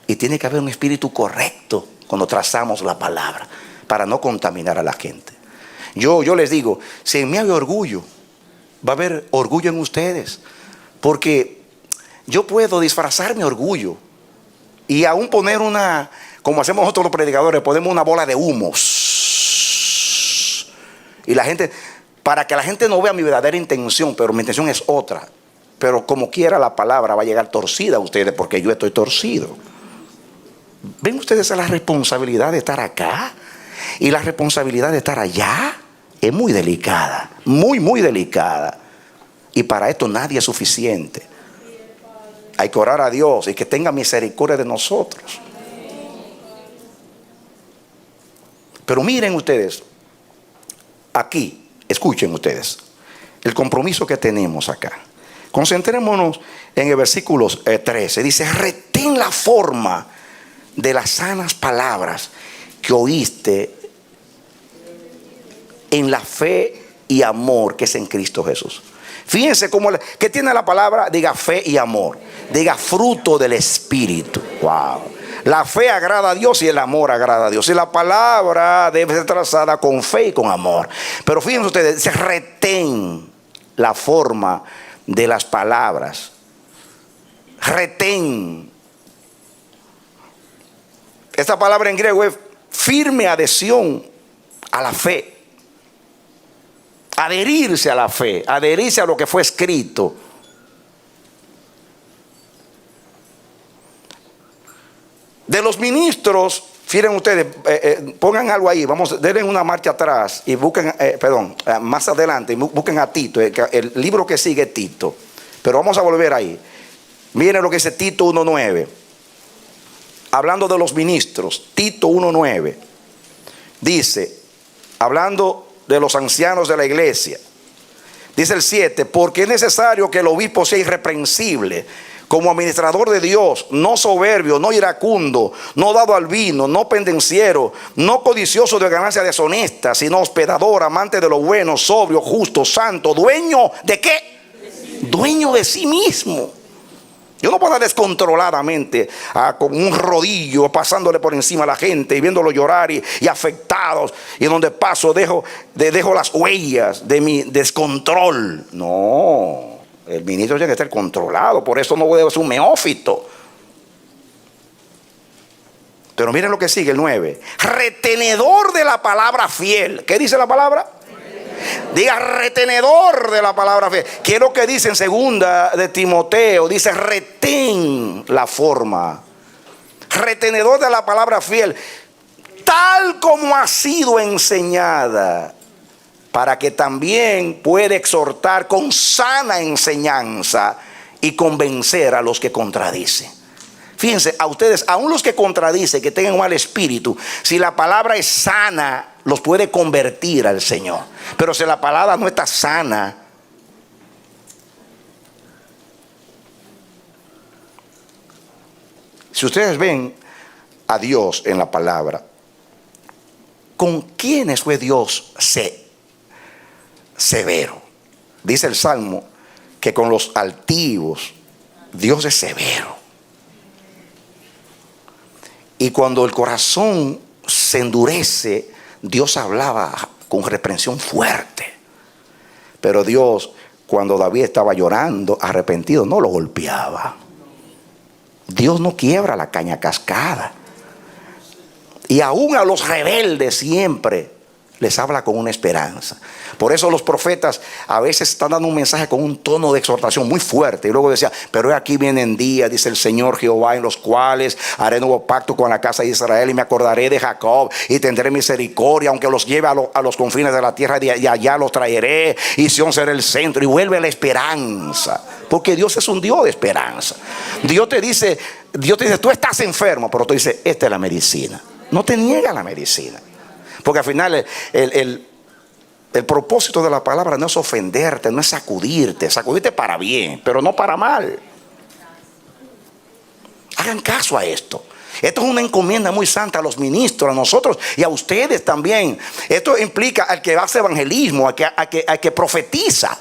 y tiene que haber un espíritu correcto cuando trazamos la palabra, para no contaminar a la gente. Yo les digo, si en mí hay orgullo, va a haber orgullo en ustedes, porque yo puedo disfrazar mi orgullo y aún poner como hacemos nosotros los predicadores, ponemos una bola de humos, y la gente, para que la gente no vea mi verdadera intención, pero mi intención es otra. Pero como quiera, la palabra va a llegar torcida a ustedes, porque yo estoy torcido. ¿Ven ustedes a la responsabilidad de estar acá? Y la responsabilidad de estar allá es muy delicada, muy, muy delicada. Y para esto nadie es suficiente. Hay que orar a Dios y que tenga misericordia de nosotros. Pero miren ustedes, aquí, escuchen ustedes, el compromiso que tenemos acá. Concentrémonos en el versículo 13. Dice, retén la forma de las sanas palabras que oíste en la fe y amor que es en Cristo Jesús. Fíjense cómo que tiene la palabra, diga fe y amor, diga fruto del Espíritu. Wow. La fe agrada a Dios y el amor agrada a Dios. Y la palabra debe ser trazada con fe y con amor. Pero fíjense ustedes, dice retén la forma de las palabras. Retén. Esta palabra en griego es firme adhesión a la fe. Adherirse a la fe, adherirse a lo que fue escrito. De los ministros, fíjense ustedes, pongan algo ahí, vamos, denle una marcha atrás y busquen, más adelante, y busquen a Tito, el libro que sigue es Tito. Pero vamos a volver ahí. Miren lo que dice Tito 1:9. Hablando de los ministros, Tito 1:9. Dice, hablando de los ancianos de la iglesia, dice el 7, porque es necesario que el obispo sea irreprensible, como administrador de Dios, no soberbio, no iracundo, no dado al vino, no pendenciero, no codicioso de ganancia deshonesta, sino hospedador, amante de lo bueno, sobrio, justo, santo, dueño de ¿qué? Dueño de sí mismo. Yo no puedo andar descontroladamente con un rodillo pasándole por encima a la gente y viéndolo llorar y afectados, y donde paso dejo las huellas de mi descontrol. No, el ministro tiene que estar controlado, por eso no debe ser un neófito. Pero miren lo que sigue, el 9. Retenedor de la palabra fiel. ¿Qué dice la palabra? Diga retenedor de la palabra fiel. ¿Qué es lo que dice en 2 de Timoteo? Dice retén la forma. Retenedor de la palabra fiel, tal como ha sido enseñada, para que también pueda exhortar con sana enseñanza y convencer a los que contradicen. Fíjense, a ustedes, aún los que contradicen, que tengan mal espíritu, si la palabra es sana, los puede convertir al Señor. Pero si la palabra no está sana, si ustedes ven a Dios en la palabra, ¿con quiénes fue Dios severo? Dice el Salmo que con los altivos Dios es severo. Y cuando el corazón se endurece, Dios hablaba con reprensión fuerte. Pero Dios, cuando David estaba llorando, arrepentido, no lo golpeaba. Dios no quiebra la caña cascada. Y aún a los rebeldes siempre les habla con una esperanza. Por eso los profetas a veces están dando un mensaje con un tono de exhortación muy fuerte. Y luego decía, pero aquí vienen días, dice el Señor Jehová, en los cuales haré nuevo pacto con la casa de Israel y me acordaré de Jacob y tendré misericordia, aunque los lleve a los confines de la tierra, y allá los traeré, y Sión será el centro. Y vuelve la esperanza, porque Dios es un Dios de esperanza. Dios te dice, tú estás enfermo, pero tú dices, esta es la medicina. No te niega la medicina. Porque al final el propósito de la palabra no es ofenderte, no es sacudirte para bien, pero no para mal. Hagan caso a esto. Esto es una encomienda muy santa a los ministros, a nosotros y a ustedes también. Esto implica al que hace evangelismo, al que profetiza,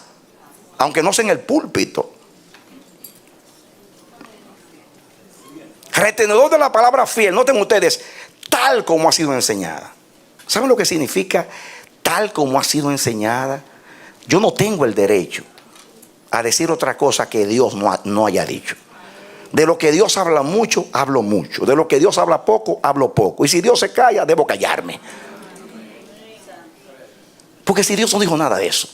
aunque no sea en el púlpito. Retenedor de la palabra fiel, noten ustedes, tal como ha sido enseñada. ¿Saben lo que significa tal como ha sido enseñada? Yo no tengo el derecho a decir otra cosa que Dios no haya dicho. De lo que Dios habla mucho, hablo mucho. De lo que Dios habla poco, hablo poco. Y si Dios se calla, debo callarme. Porque si Dios no dijo nada de eso.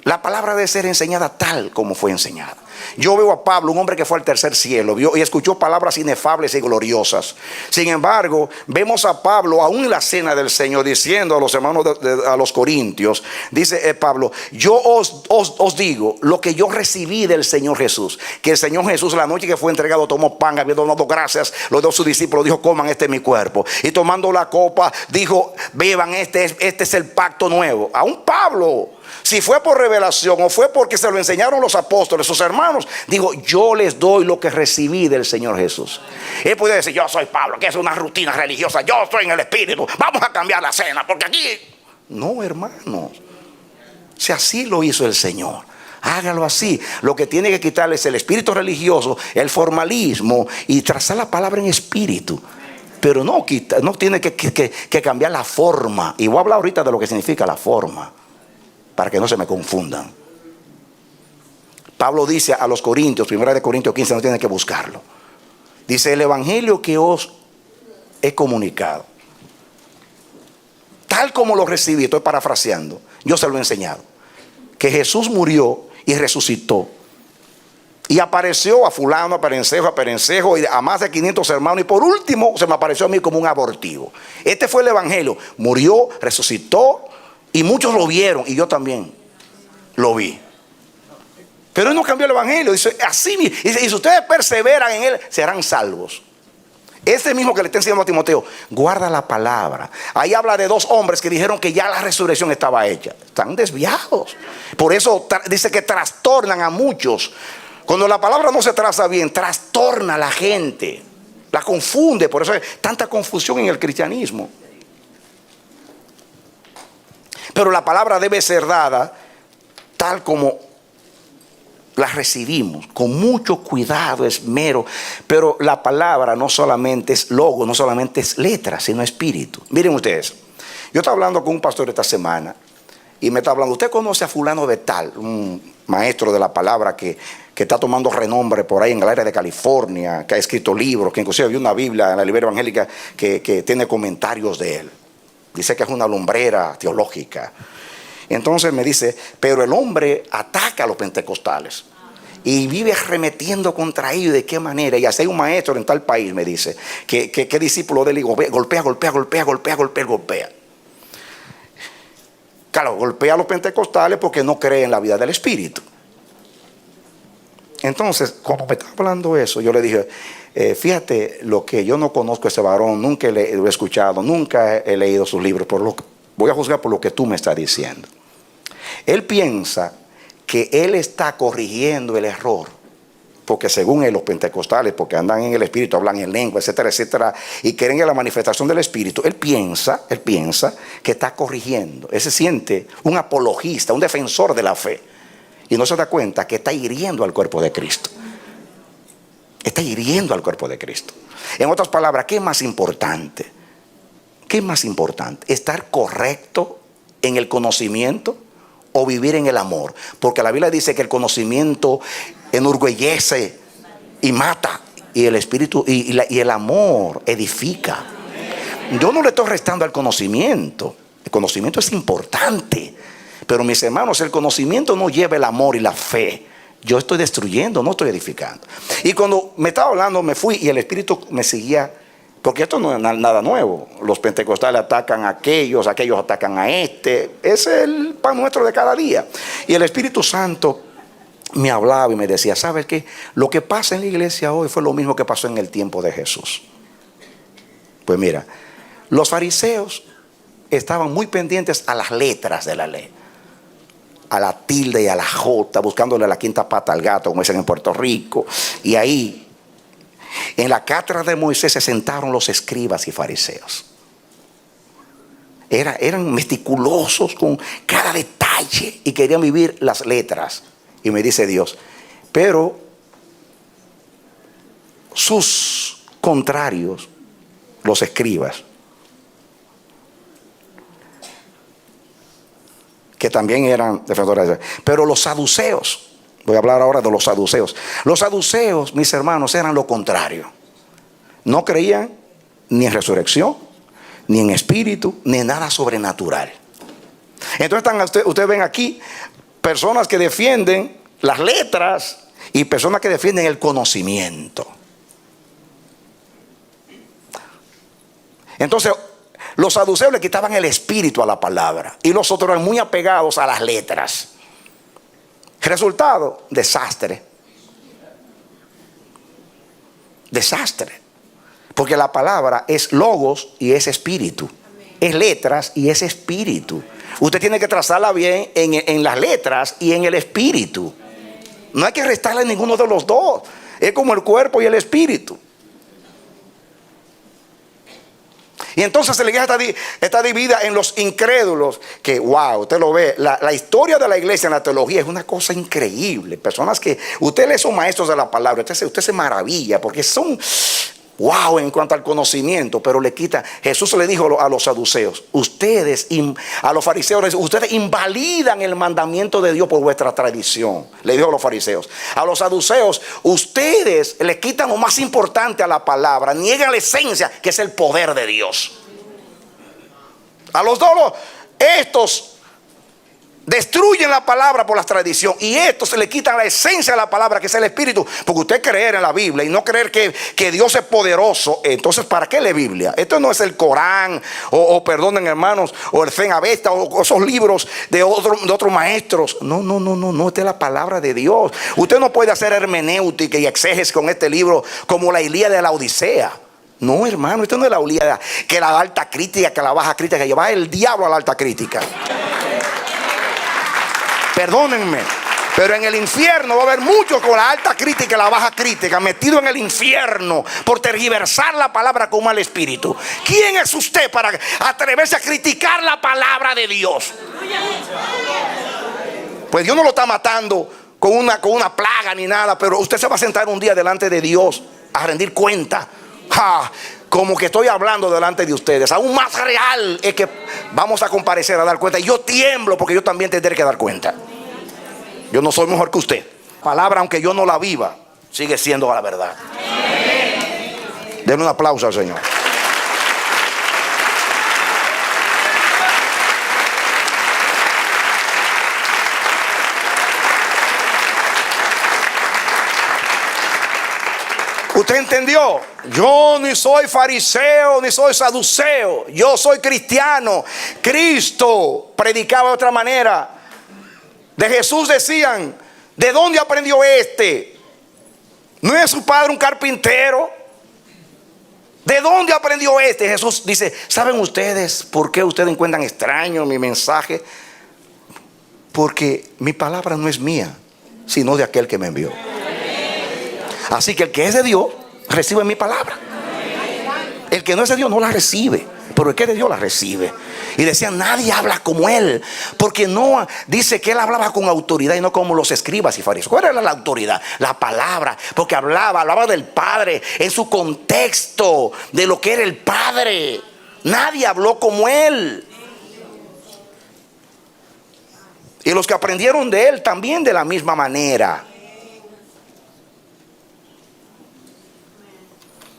La palabra debe ser enseñada tal como fue enseñada. Yo veo a Pablo, un hombre que fue al tercer cielo, vio y escuchó palabras inefables y gloriosas. Sin embargo, vemos a Pablo aún en la cena del Señor diciendo a los hermanos, a los corintios, dice Pablo: yo os digo lo que yo recibí del Señor Jesús, que el Señor Jesús, la noche que fue entregado, tomó pan, habiendo dado gracias, lo dio a sus discípulos, dijo: coman, este es mi cuerpo. Y tomando la copa, dijo: beban, este es el pacto nuevo. Aún Pablo, si fue por revelación o fue porque se lo enseñaron los apóstoles, sus hermanos, digo: yo les doy lo que recibí del Señor Jesús. Él puede decir: yo soy Pablo, que es una rutina religiosa, yo estoy en el Espíritu, vamos a cambiar la cena, porque aquí... No, hermanos, si así lo hizo el Señor, hágalo así. Lo que tiene que quitarle es el espíritu religioso, el formalismo, y trazar la palabra en espíritu. Pero no tiene que cambiar la forma. Y voy a hablar ahorita de lo que significa la forma, para que no se me confundan. Pablo dice a los corintios, 1 Corintios 15, no tienen que buscarlo. Dice: el evangelio que os he comunicado, tal como lo recibí, estoy parafraseando, yo se lo he enseñado, que Jesús murió y resucitó, y apareció a fulano, a perencejo, y a más de 500 hermanos, y por último se me apareció a mí como un abortivo. Este fue el evangelio: murió, resucitó, y muchos lo vieron, y yo también lo vi. Pero él no cambió el evangelio. Dice así: dice, y si ustedes perseveran en él, serán salvos. Ese mismo que le está enseñando a Timoteo, guarda la palabra. Ahí habla de 2 hombres que dijeron que ya la resurrección estaba hecha. Están desviados. Por eso dice que trastornan a muchos. Cuando la palabra no se traza bien, trastorna a la gente, la confunde. Por eso hay tanta confusión en el cristianismo. Pero la palabra debe ser dada tal como la recibimos, con mucho cuidado, esmero. Pero la palabra no solamente es logo, no solamente es letra, sino espíritu. Miren ustedes, yo estaba hablando con un pastor esta semana y me está hablando: ¿usted conoce a fulano de tal? Un maestro de la palabra que está tomando renombre por ahí en el área de California, que ha escrito libros, que inclusive hay una Biblia en la librería evangélica que tiene comentarios de él. Dice que es una lumbrera teológica. Entonces me dice: pero el hombre ataca a los pentecostales y vive arremetiendo contra ellos. ¿De qué manera? Y así hay un maestro en tal país, me dice, que discípulo de él, golpea. Claro, golpea a los pentecostales porque no cree en la vida del Espíritu. Entonces, cuando me estaba hablando eso, yo le dije: fíjate, lo que yo no conozco a ese varón, nunca lo he escuchado, nunca he leído sus libros, voy a juzgar por lo que tú me estás diciendo. Él piensa que él está corrigiendo el error, porque según él, los pentecostales, porque andan en el Espíritu, hablan en lengua, etcétera, etcétera, y creen en la manifestación del Espíritu, él piensa que está corrigiendo. Él se siente un apologista, un defensor de la fe, y no se da cuenta que está hiriendo al cuerpo de Cristo. Está hiriendo al cuerpo de Cristo. En otras palabras, ¿qué es más importante? ¿Qué es más importante? ¿Estar correcto en el conocimiento o vivir en el amor? Porque la Biblia dice que el conocimiento enorgullece y mata, y el espíritu y el amor edifica. Yo no le estoy restando al conocimiento. El conocimiento es importante, pero mis hermanos, el conocimiento no lleva el amor y la fe. Yo estoy destruyendo, no estoy edificando. Y cuando me estaba hablando, me fui y el Espíritu me seguía. Porque esto no es nada nuevo. Los pentecostales atacan a aquellos atacan a este. Ese es el pan nuestro de cada día. Y el Espíritu Santo me hablaba y me decía: ¿sabes qué? Lo que pasa en la iglesia hoy fue lo mismo que pasó en el tiempo de Jesús. Pues mira, los fariseos estaban muy pendientes a las letras de la ley, a la tilde y a la jota, buscándole la quinta pata al gato, como dicen en Puerto Rico. Y ahí, en la cátedra de Moisés, se sentaron los escribas y fariseos. Eran meticulosos con cada detalle y querían vivir las letras. Y me dice Dios: pero sus contrarios, los escribas, que también eran defensores de... Pero los saduceos, voy a hablar ahora de los saduceos. Los saduceos, mis hermanos, eran lo contrario. No creían ni en resurrección, ni en espíritu, ni en nada sobrenatural. Entonces ustedes ven aquí personas que defienden las letras y personas que defienden el conocimiento. Entonces, los saduceos le quitaban el espíritu a la palabra y los otros eran muy apegados a las letras. Resultado, desastre. Desastre. Porque la palabra es logos y es espíritu. Es letras y es espíritu. Usted tiene que trazarla bien en las letras y en el espíritu. No hay que restarle ninguno de los dos. Es como el cuerpo y el espíritu. Y entonces la iglesia está dividida en los incrédulos. Que wow, usted lo ve. La historia de la iglesia en la teología es una cosa increíble. Personas que usted lee, son maestros de la palabra. Usted se maravilla porque son wow en cuanto al conocimiento. Pero le quita. Jesús le dijo a los saduceos, a los fariseos, ustedes invalidan el mandamiento de Dios por vuestra tradición. Le dijo a los fariseos. A los saduceos, ustedes le quitan lo más importante a la palabra, niegan la esencia, que es el poder de Dios. A los dos, estos destruyen la palabra por la tradición y estos se le quitan la esencia de la palabra, que es el espíritu. Porque usted creer en la Biblia y no creer que Dios es poderoso, entonces ¿para qué lee Biblia? Esto no es el Corán o perdonen hermanos, o el Fen Avesta o esos libros de otros maestros. No, esta es la palabra de Dios. Usted no puede hacer hermenéutica y exégesis con este libro como la Ilíada de la Odisea. No, hermano, esto no es la Ilíada, que la alta crítica, que la baja crítica, que lleva el diablo a la alta crítica. Perdónenme, pero en el infierno va a haber muchos con la alta crítica y la baja crítica, metido en el infierno por tergiversar la palabra con mal espíritu. ¿Quién es usted para atreverse a criticar la palabra de Dios? Pues Dios no lo está matando con una plaga ni nada, pero usted se va a sentar un día delante de Dios a rendir cuenta. Como que estoy hablando delante de ustedes. Aún más real es que vamos a comparecer a dar cuenta. Y yo tiemblo porque yo también tendré que dar cuenta. Yo no soy mejor que usted. Palabra, aunque yo no la viva, sigue siendo la verdad. Denle un aplauso al Señor. ¿Usted entendió? Yo ni soy fariseo ni soy saduceo. Yo soy cristiano. Cristo predicaba de otra manera. De Jesús decían, ¿de dónde aprendió este? ¿No es su padre un carpintero? ¿De dónde aprendió este? Jesús dice, ¿saben ustedes por qué ustedes encuentran extraño mi mensaje? Porque mi palabra no es mía, sino de aquel que me envió. Así que el que es de Dios recibe mi palabra. El que no es de Dios no la recibe, pero el que es de Dios la recibe. Y decían, nadie habla como él, porque no, dice que él hablaba con autoridad y no como los escribas y fariseos. ¿Cuál era la autoridad? La palabra, porque hablaba del Padre en su contexto de lo que era el Padre. Nadie habló como él. Y los que aprendieron de él también de la misma manera.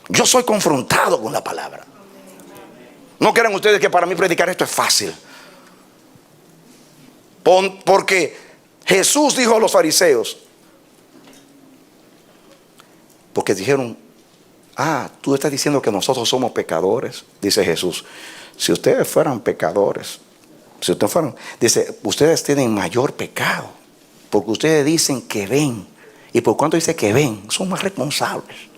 Yo soy confrontado con la palabra. No crean ustedes que para mí predicar esto es fácil. Porque Jesús dijo a los fariseos, porque dijeron, tú estás diciendo que nosotros somos pecadores. Dice Jesús, si ustedes fueran pecadores, dice, ustedes tienen mayor pecado, porque ustedes dicen que ven, y por cuanto dice que ven, son más responsables.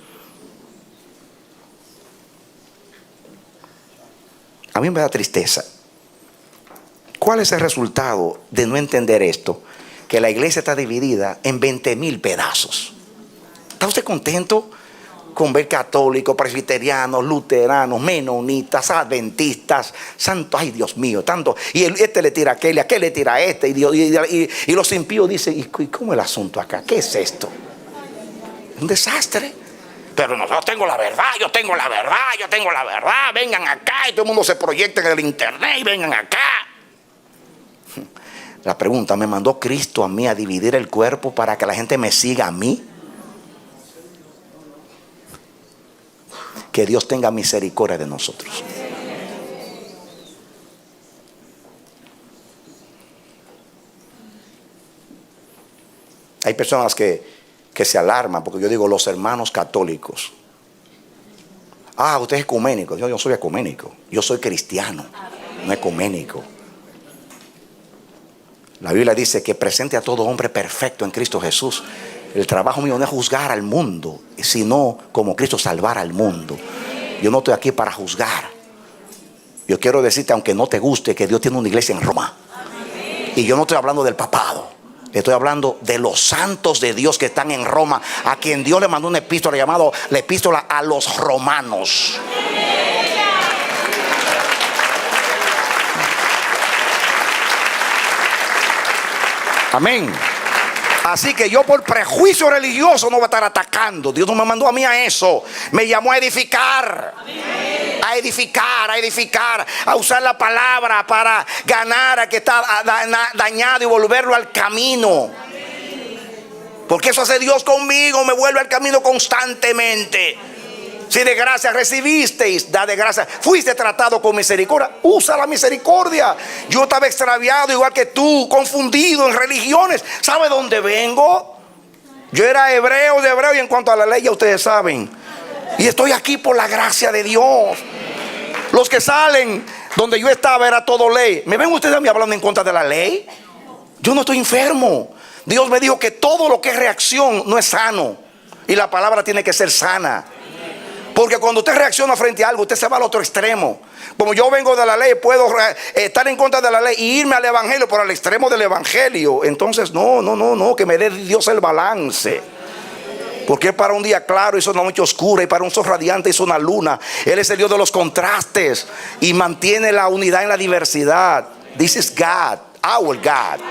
A mí me da tristeza. ¿Cuál es el resultado de no entender esto? Que la iglesia está dividida en 20,000 pedazos. ¿Está usted contento con ver católicos, presbiterianos, luteranos, menonitas, adventistas, santos? Ay, Dios mío, tanto. Y este le tira a aquel le tira a este. Y los impíos dicen, ¿y cómo es el asunto acá? ¿Qué es esto? Un desastre. Pero yo tengo la verdad, yo tengo la verdad, vengan acá, y todo el mundo se proyecta en el internet y vengan acá. La pregunta, ¿me mandó Cristo a mí a dividir el cuerpo para que la gente me siga a mí? Que Dios tenga misericordia de nosotros. Hay personas que se alarman porque yo digo los hermanos católicos. Ah, usted es ecuménico. Yo no soy ecuménico, yo soy cristiano, no ecuménico. La Biblia dice que presente a todo hombre perfecto en Cristo Jesús. El trabajo mío no es juzgar al mundo, sino como Cristo salvar al mundo. Yo no estoy aquí para juzgar. Yo quiero decirte, aunque no te guste, que Dios tiene una iglesia en Roma. Y yo no estoy hablando del papado, estoy hablando de los santos de Dios que están en Roma, a quien Dios le mandó una epístola llamada la epístola a los romanos. Amén. Así que yo por prejuicio religioso no voy a estar atacando. Dios no me mandó a mí a eso. Me llamó a edificar. A edificar, a edificar, a usar la palabra para ganar a que está dañado y volverlo al camino. Porque eso hace Dios conmigo, me vuelve al camino constantemente. Si de gracia recibisteis, da de gracia. Fuiste tratado con misericordia, usa la misericordia. Yo estaba extraviado igual que tú, confundido en religiones. ¿Sabe dónde vengo? Yo era hebreo de hebreo, y en cuanto a la ley ya ustedes saben. Y estoy aquí por la gracia de Dios. Los que salen donde yo estaba era todo ley. ¿Me ven ustedes a mí hablando en contra de la ley? Yo no estoy enfermo. Dios me dijo que todo lo que es reacción no es sano, y la palabra tiene que ser sana. Porque cuando usted reacciona frente a algo, usted se va al otro extremo. Como yo vengo de la ley, puedo estar en contra de la ley y irme al evangelio, por el extremo del evangelio. Entonces no, que me dé Dios el balance. Porque para un día claro hizo una noche oscura, y para un sol radiante hizo una luna. Él es el Dios de los contrastes y mantiene la unidad en la diversidad. This is God, our God.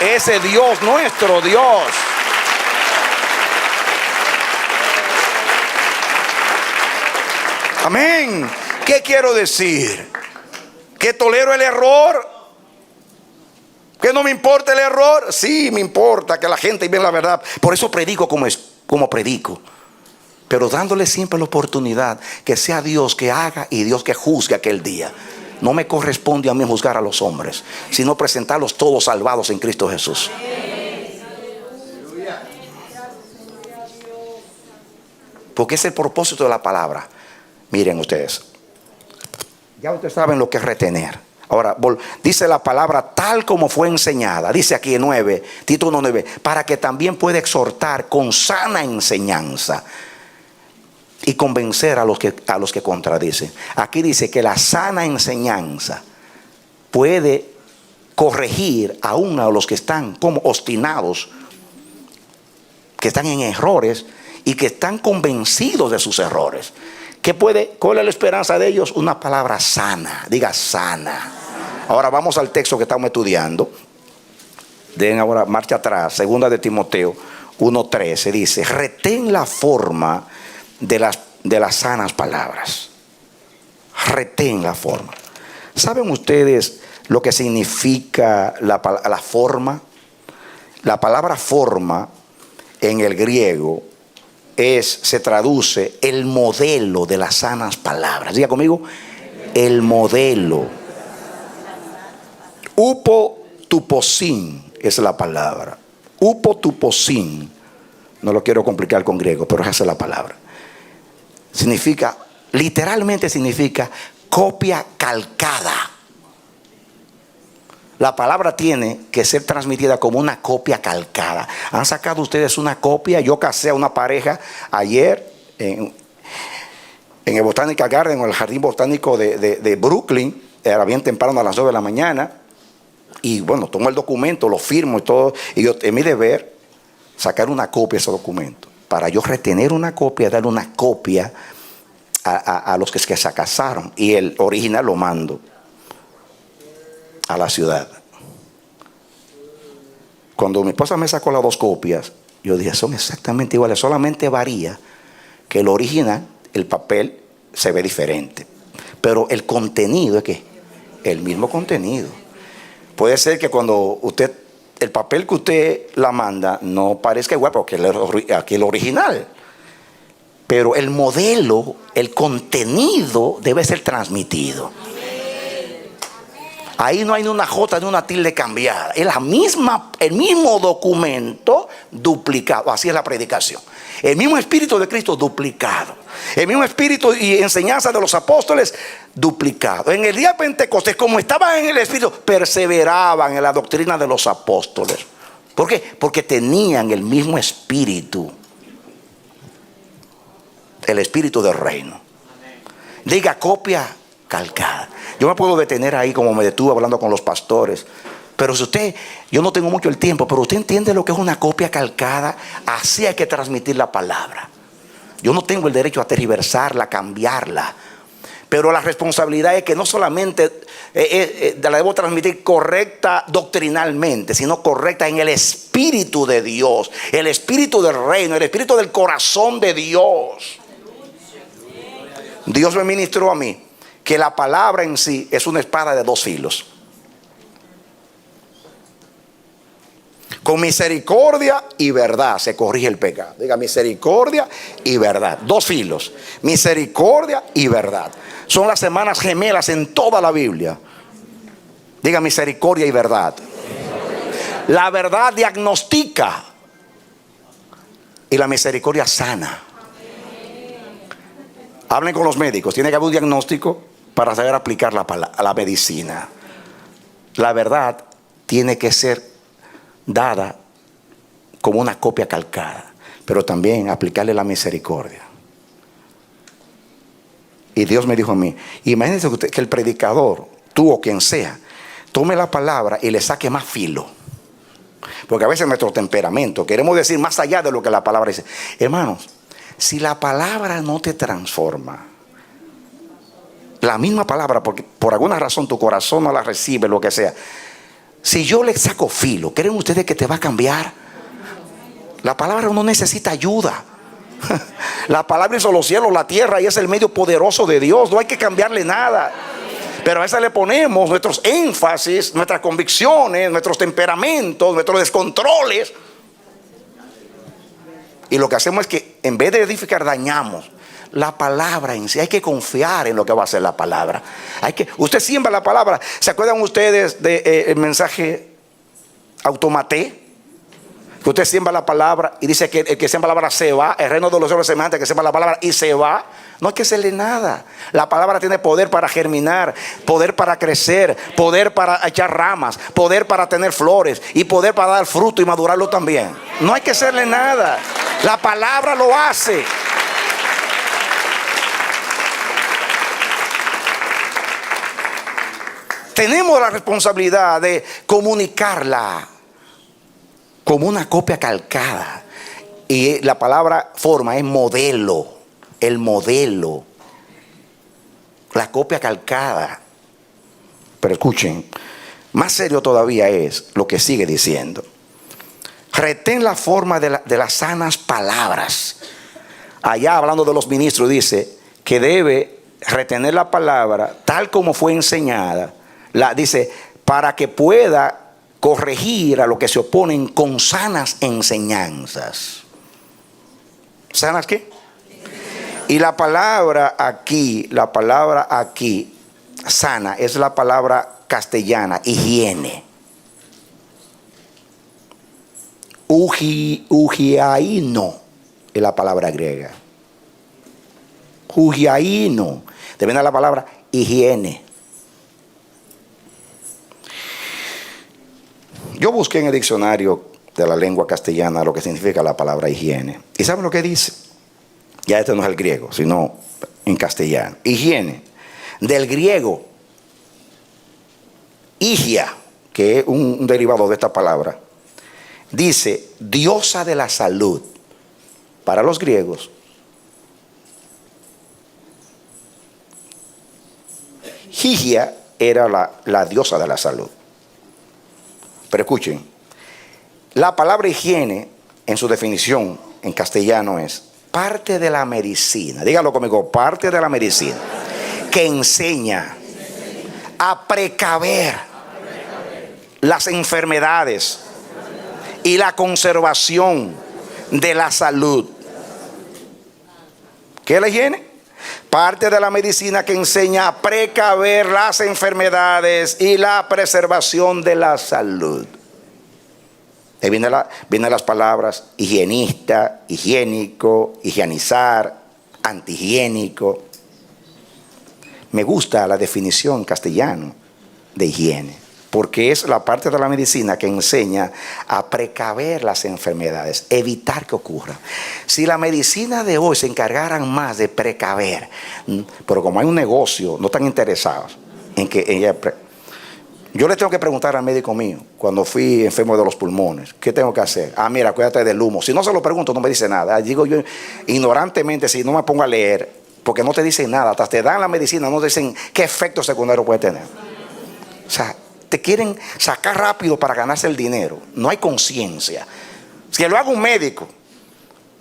Ese Dios, nuestro Dios. Amén. ¿Qué quiero decir? ¿Que tolero el error? ¿Que no me importa el error? Sí, me importa que la gente vea la verdad. Por eso predico como predico. Pero dándole siempre la oportunidad que sea Dios que haga y Dios que juzgue aquel día. No me corresponde a mí juzgar a los hombres, sino presentarlos todos salvados en Cristo Jesús. Porque es el propósito de la palabra. Miren ustedes, ya ustedes saben lo que es retener. Ahora, dice la palabra tal como fue enseñada. Dice aquí en 9, Tito 1:9, para que también pueda exhortar con sana enseñanza y convencer a los que contradicen. Aquí dice que la sana enseñanza puede corregir aún a los que están como obstinados, que están en errores y que están convencidos de sus errores. ¿Cuál es la esperanza de ellos? Una palabra sana. Diga sana. Ahora vamos al texto que estamos estudiando. Den ahora marcha atrás. Segunda de Timoteo 1:13 dice: retén la forma de las sanas palabras. Retén la forma. ¿Saben ustedes lo que significa la forma? La palabra forma en el griego se traduce el modelo de las sanas palabras. Diga conmigo, el modelo. Upotuposin es la palabra. Upotuposin. No lo quiero complicar con griego, pero esa es la palabra. Significa, literalmente significa copia calcada. La palabra tiene que ser transmitida como una copia calcada. ¿Han sacado ustedes una copia? Yo casé a una pareja ayer en el Botanical Garden, o el Jardín Botánico de Brooklyn. Era bien temprano, a las 9 de la mañana. Y bueno, tomo el documento, lo firmo y todo. Y yo, es mi deber sacar una copia de ese documento. Para yo retener una copia, darle una copia a los que se casaron. Y el original lo mando a la ciudad. Cuando mi esposa me sacó las dos copias, yo dije, son exactamente iguales, solamente varía que el original, el papel se ve diferente, pero el contenido es que el mismo contenido. Puede ser que cuando el papel que usted la manda no parezca igual, porque aquí el original, pero el modelo, el contenido debe ser transmitido. Ahí no hay ni una jota ni una tilde cambiada. Es el mismo documento duplicado. Así es la predicación. El mismo Espíritu de Cristo duplicado. El mismo Espíritu y enseñanza de los apóstoles duplicado. En el día de Pentecostés, como estaban en el Espíritu, perseveraban en la doctrina de los apóstoles. ¿Por qué? Porque tenían el mismo Espíritu. El Espíritu del reino. Diga copia calcada. Yo me puedo detener ahí como me detuve hablando con los pastores. Pero si usted, yo no tengo mucho el tiempo, pero usted entiende lo que es una copia calcada. Así hay que transmitir la palabra. Yo no tengo el derecho a tergiversarla, cambiarla. Pero la responsabilidad es que no solamente la debo transmitir correcta doctrinalmente, sino correcta en el Espíritu de Dios, el Espíritu del reino, el Espíritu del corazón de Dios. Dios me ministró a mí que la palabra en sí es una espada de dos filos. Con misericordia y verdad se corrige el pecado. Diga misericordia y verdad. Dos filos. Misericordia y verdad. Son las semanas gemelas en toda la Biblia. Diga misericordia y verdad. La verdad diagnostica y la misericordia sana. Hablen con los médicos. Tiene que haber un diagnóstico para saber aplicar la medicina. La verdad tiene que ser dada como una copia calcada, pero también aplicarle la misericordia. Y Dios me dijo a mí, imagínense usted que el predicador, tú o quien sea, tome la palabra y le saque más filo. Porque a veces nuestro temperamento queremos decir más allá de lo que la palabra dice. Hermanos, si la palabra no te transforma, la misma palabra, porque por alguna razón tu corazón no la recibe, lo que sea, si yo le saco filo, ¿creen ustedes que te va a cambiar? La palabra no necesita ayuda. La palabra hizo los cielos, la tierra, y es el medio poderoso de Dios. No hay que cambiarle nada. Pero a esa le ponemos nuestros énfasis, nuestras convicciones, nuestros temperamentos, nuestros descontroles. Y lo que hacemos es que en vez de edificar, dañamos. La palabra en sí, hay que confiar en lo que va a hacer la palabra. Usted siembra la palabra. ¿Se acuerdan ustedes del mensaje automaté? Que usted siembra la palabra y dice que el que siembra la palabra se va. El reino de los cielos es semejante al que siembra la palabra y se va. No hay que hacerle nada. La palabra tiene poder para germinar, poder para crecer, poder para echar ramas, poder para tener flores y poder para dar fruto y madurarlo también. No hay que hacerle nada. La palabra lo hace. Tenemos la responsabilidad de comunicarla como una copia calcada. Y la palabra forma es modelo. El modelo. La copia calcada. Pero escuchen, más serio todavía es lo que sigue diciendo. Retén la forma de las sanas palabras. Allá hablando de los ministros dice que debe retener la palabra tal como fue enseñada. Dice, para que pueda corregir a los que se oponen con sanas enseñanzas. ¿Sanas qué? Y la palabra aquí, sana, es la palabra castellana, higiene. Ugiaino es la palabra griega. Ugiaino. Te viene la palabra higiene. Yo busqué en el diccionario de la lengua castellana lo que significa la palabra higiene. ¿Y saben lo que dice? Ya este no es el griego, sino en castellano. Higiene. Del griego, higia, que es un derivado de esta palabra, dice diosa de la salud. Para los griegos, Higia era la diosa de la salud. Pero escuchen, la palabra higiene en su definición en castellano es parte de la medicina. Dígalo conmigo, parte de la medicina que enseña a precaver las enfermedades y la conservación de la salud. ¿Qué es la higiene? Parte de la medicina que enseña a precaver las enfermedades y la preservación de la salud. Ahí vienen las palabras higienista, higiénico, higienizar, antihigiénico. Me gusta la definición en castellano de higiene, porque es la parte de la medicina que enseña a precaver las enfermedades, evitar que ocurran. Si la medicina de hoy se encargaran más de precaver, pero como hay un negocio, no están interesados en que ella... Yo le tengo que preguntar al médico mío, cuando fui enfermo de los pulmones, ¿qué tengo que hacer? Mira, cuídate del humo. Si no se lo pregunto, no me dice nada. Digo yo, ignorantemente, si no me pongo a leer, porque no te dicen nada, hasta te dan la medicina, no te dicen qué efecto secundario puede tener. O sea, te quieren sacar rápido para ganarse el dinero. No hay conciencia. Si lo haga un médico,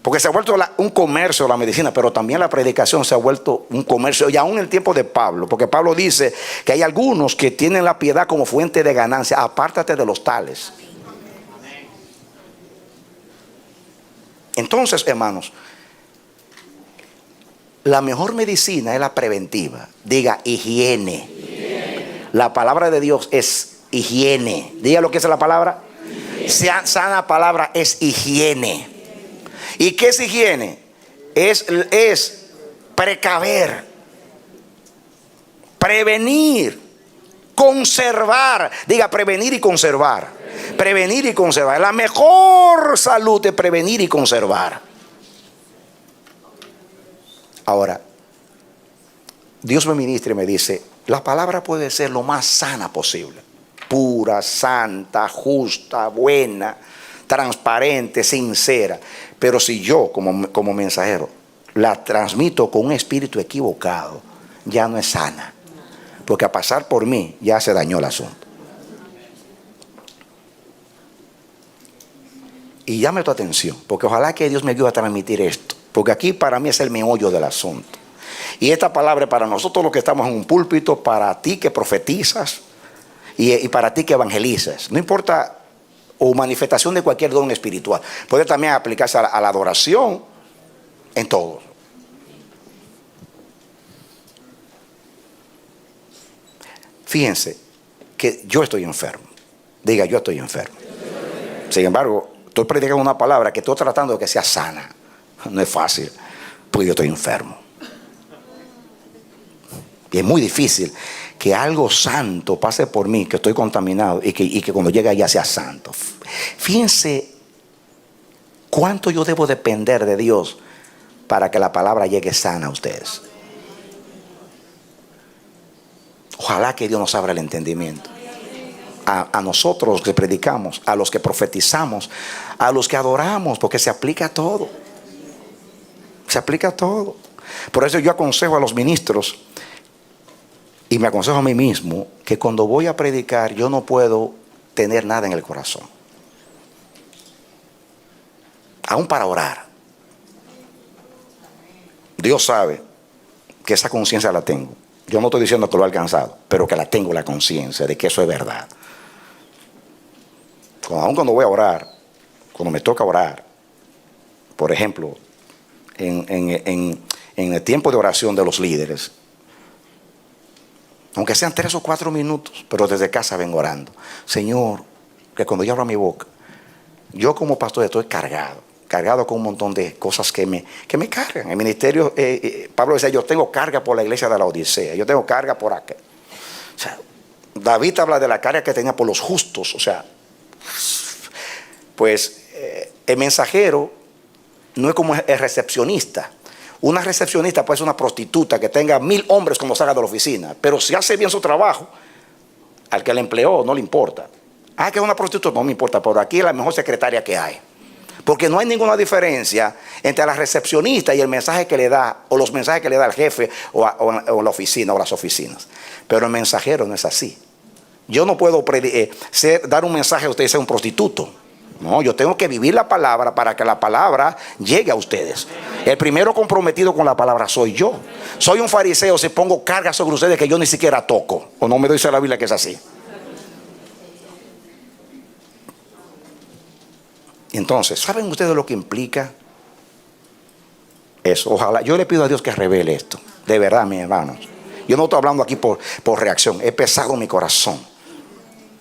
porque se ha vuelto un comercio la medicina, pero también la predicación se ha vuelto un comercio, y aún en el tiempo de Pablo, porque Pablo dice que hay algunos que tienen la piedad como fuente de ganancia. Apártate de los tales. Entonces, hermanos, la mejor medicina es la preventiva. Diga higiene. La palabra de Dios es higiene. Diga lo que es la palabra. Sana palabra es higiene. ¿Y qué es higiene? Es precaver, prevenir, conservar. Diga prevenir y conservar. Prevenir y conservar. La mejor salud es prevenir y conservar. Ahora, Dios me ministra y me dice, la palabra puede ser lo más sana posible. Pura, santa, justa, buena, transparente, sincera. Pero si yo como mensajero la transmito con un espíritu equivocado, ya no es sana. Porque a pasar por mí ya se dañó el asunto. Y llame tu atención, porque ojalá que Dios me ayude a transmitir esto. Porque aquí para mí es el meollo del asunto. Y esta palabra es para nosotros los que estamos en un púlpito, para ti que profetizas y para ti que evangelizas. No importa, o manifestación de cualquier don espiritual. Puede también aplicarse a la adoración, en todo. Fíjense que yo estoy enfermo. Diga, yo estoy enfermo. Sin embargo, estoy predicando una palabra que estoy tratando de que sea sana. No es fácil, porque yo estoy enfermo. Y es muy difícil que algo santo pase por mí, que estoy contaminado, y que cuando llegue allá sea santo. Fíjense cuánto yo debo depender de Dios para que la palabra llegue sana a ustedes. Ojalá que Dios nos abra el entendimiento. A nosotros los que predicamos, a los que profetizamos, a los que adoramos, porque se aplica a todo. Se aplica a todo. Por eso yo aconsejo a los ministros, y me aconsejo a mí mismo, que cuando voy a predicar yo no puedo tener nada en el corazón. Aún para orar. Dios sabe que esa conciencia la tengo. Yo no estoy diciendo que lo he alcanzado, pero que la tengo, la conciencia de que eso es verdad. Aún cuando voy a orar, cuando me toca orar, por ejemplo, en el tiempo de oración de los líderes, aunque sean 3 o 4 minutos, pero desde casa vengo orando. Señor, que cuando yo abro mi boca, yo como pastor estoy cargado con un montón de cosas que me cargan. El ministerio, Pablo decía, yo tengo carga por la iglesia de la Odisea, yo tengo carga por acá. O sea, David habla de la carga que tenía por los justos. O sea, pues el mensajero no es como el recepcionista. Una recepcionista puede ser una prostituta que tenga 1000 hombres cuando salga de la oficina, pero si hace bien su trabajo, al que le empleó no le importa. Que es una prostituta, no me importa, pero aquí es la mejor secretaria que hay. Porque no hay ninguna diferencia entre la recepcionista y el mensaje que le da, o los mensajes que le da el jefe o la oficina o las oficinas. Pero el mensajero no es así. Yo no puedo dar un mensaje a usted y ser un prostituto. No, yo tengo que vivir la palabra para que la palabra llegue a ustedes. El primero comprometido con la palabra soy yo. Soy un fariseo si pongo carga sobre ustedes que yo ni siquiera toco. O no me dice la Biblia que es así. Entonces, ¿saben ustedes lo que implica eso. Ojalá, yo le pido a Dios que revele esto. De verdad, mis hermanos. Yo no estoy hablando aquí por reacción. He pesado mi corazón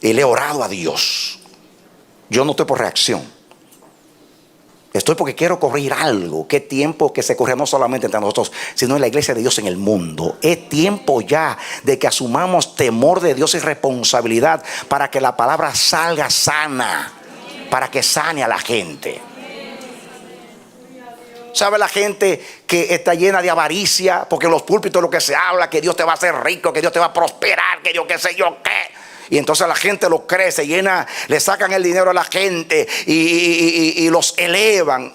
y le he orado a Dios. Yo no estoy por reacción. Estoy porque quiero corregir algo. Qué tiempo que se corre no solamente entre nosotros, sino en la iglesia de Dios en el mundo. Es tiempo ya de que asumamos temor de Dios y responsabilidad para que la palabra salga sana, para que sane a la gente. ¿Sabe la gente que está llena de avaricia? Porque en los púlpitos lo que se habla, que Dios te va a hacer rico, que Dios te va a prosperar, que Dios qué sé yo qué. Y entonces la gente lo cree, se llena, le sacan el dinero a la gente y los elevan.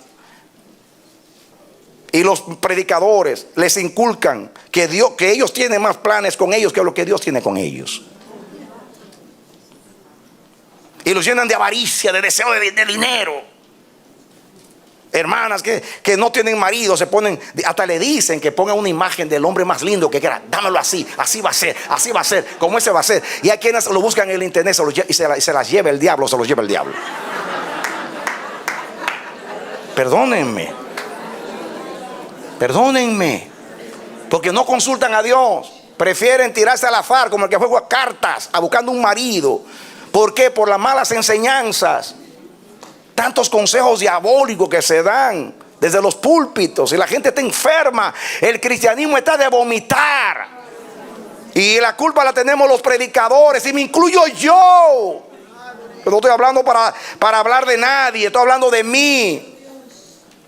Y los predicadores les inculcan que ellos tienen más planes con ellos que lo que Dios tiene con ellos. Y los llenan de avaricia, de deseo de dinero. Hermanas que no tienen marido, se ponen, hasta le dicen que pongan una imagen del hombre más lindo que quiera. Dámelo así, así va a ser, como ese va a ser. Y hay quienes lo buscan en el internet y se las lleva el diablo, se los lleva el diablo. Perdónenme, porque no consultan a Dios. Prefieren tirarse al azar, como el que juega cartas, a buscando un marido. ¿Por qué? Por las malas enseñanzas. Tantos consejos diabólicos que se dan desde los púlpitos y la gente está enferma. El cristianismo está de vomitar. Y la culpa la tenemos los predicadores, y me incluyo yo. Yo no estoy hablando para hablar de nadie, estoy hablando de mí.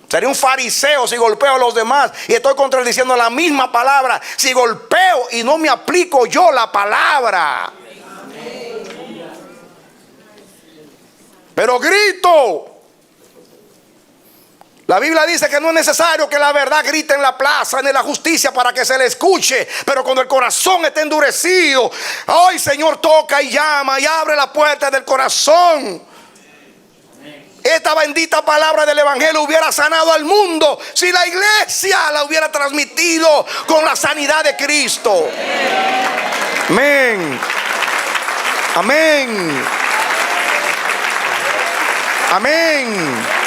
Sería un fariseo si golpeo a los demás y estoy contradiciendo la misma palabra. Si golpeo y no me aplico yo la palabra, pero grito. La Biblia dice que no es necesario que la verdad grite en la plaza, ni en la justicia, para que se le escuche. Pero cuando el corazón está endurecido, ay, Señor, toca y llama y abre la puerta del corazón. Esta bendita palabra del evangelio hubiera sanado al mundo si la iglesia la hubiera transmitido con la sanidad de Cristo. Amén. Amén. Amén.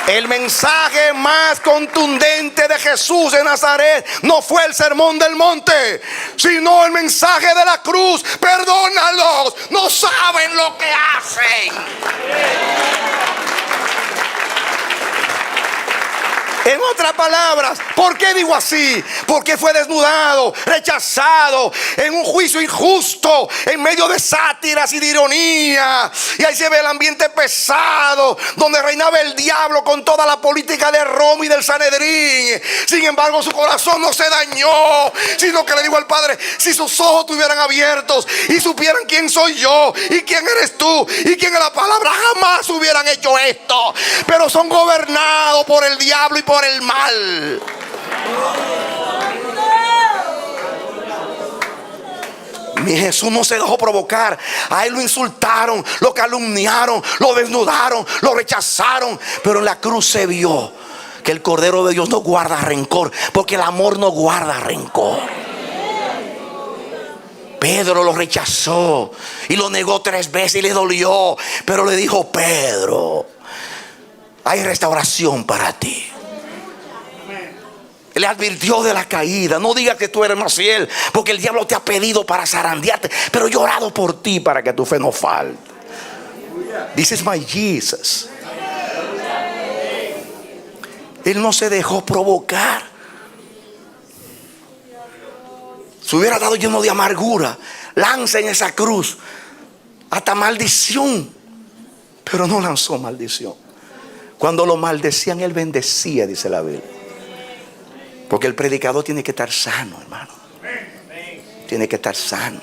El mensaje más contundente de Jesús de Nazaret no fue el sermón del monte, sino el mensaje de la cruz. Perdónalos, no saben lo que hacen. En otras palabras, ¿por qué digo así? Porque fue desnudado, rechazado, en un juicio injusto, en medio de sátiras y de ironía. Y ahí se ve el ambiente pesado, donde reinaba el diablo con toda la política de Roma y del Sanedrín. Sin embargo, su corazón no se dañó, sino que le digo al Padre: si sus ojos estuvieran abiertos y supieran quién soy yo y quién eres tú y quién es la palabra, jamás hubieran hecho esto. Pero son gobernados por el diablo y por el mal. Mi Jesús no se dejó provocar. A él lo insultaron, lo calumniaron, lo desnudaron, lo rechazaron, pero en la cruz se vio que el Cordero de Dios no guarda rencor, porque el amor no guarda rencor. Pedro lo rechazó y lo negó 3 veces y le dolió, pero le dijo: Pedro, hay restauración para ti. Le advirtió de la caída. No digas que tú eres más fiel, porque el diablo te ha pedido para zarandearte, pero yo he orado por ti para que tu fe no falte. This is my Jesus. Él no se dejó provocar. Se hubiera dado lleno de amargura, lanza en esa cruz hasta maldición, pero no lanzó maldición. Cuando lo maldecían, él bendecía, dice la Biblia. Porque el predicador tiene que estar sano, hermano. Tiene que estar sano.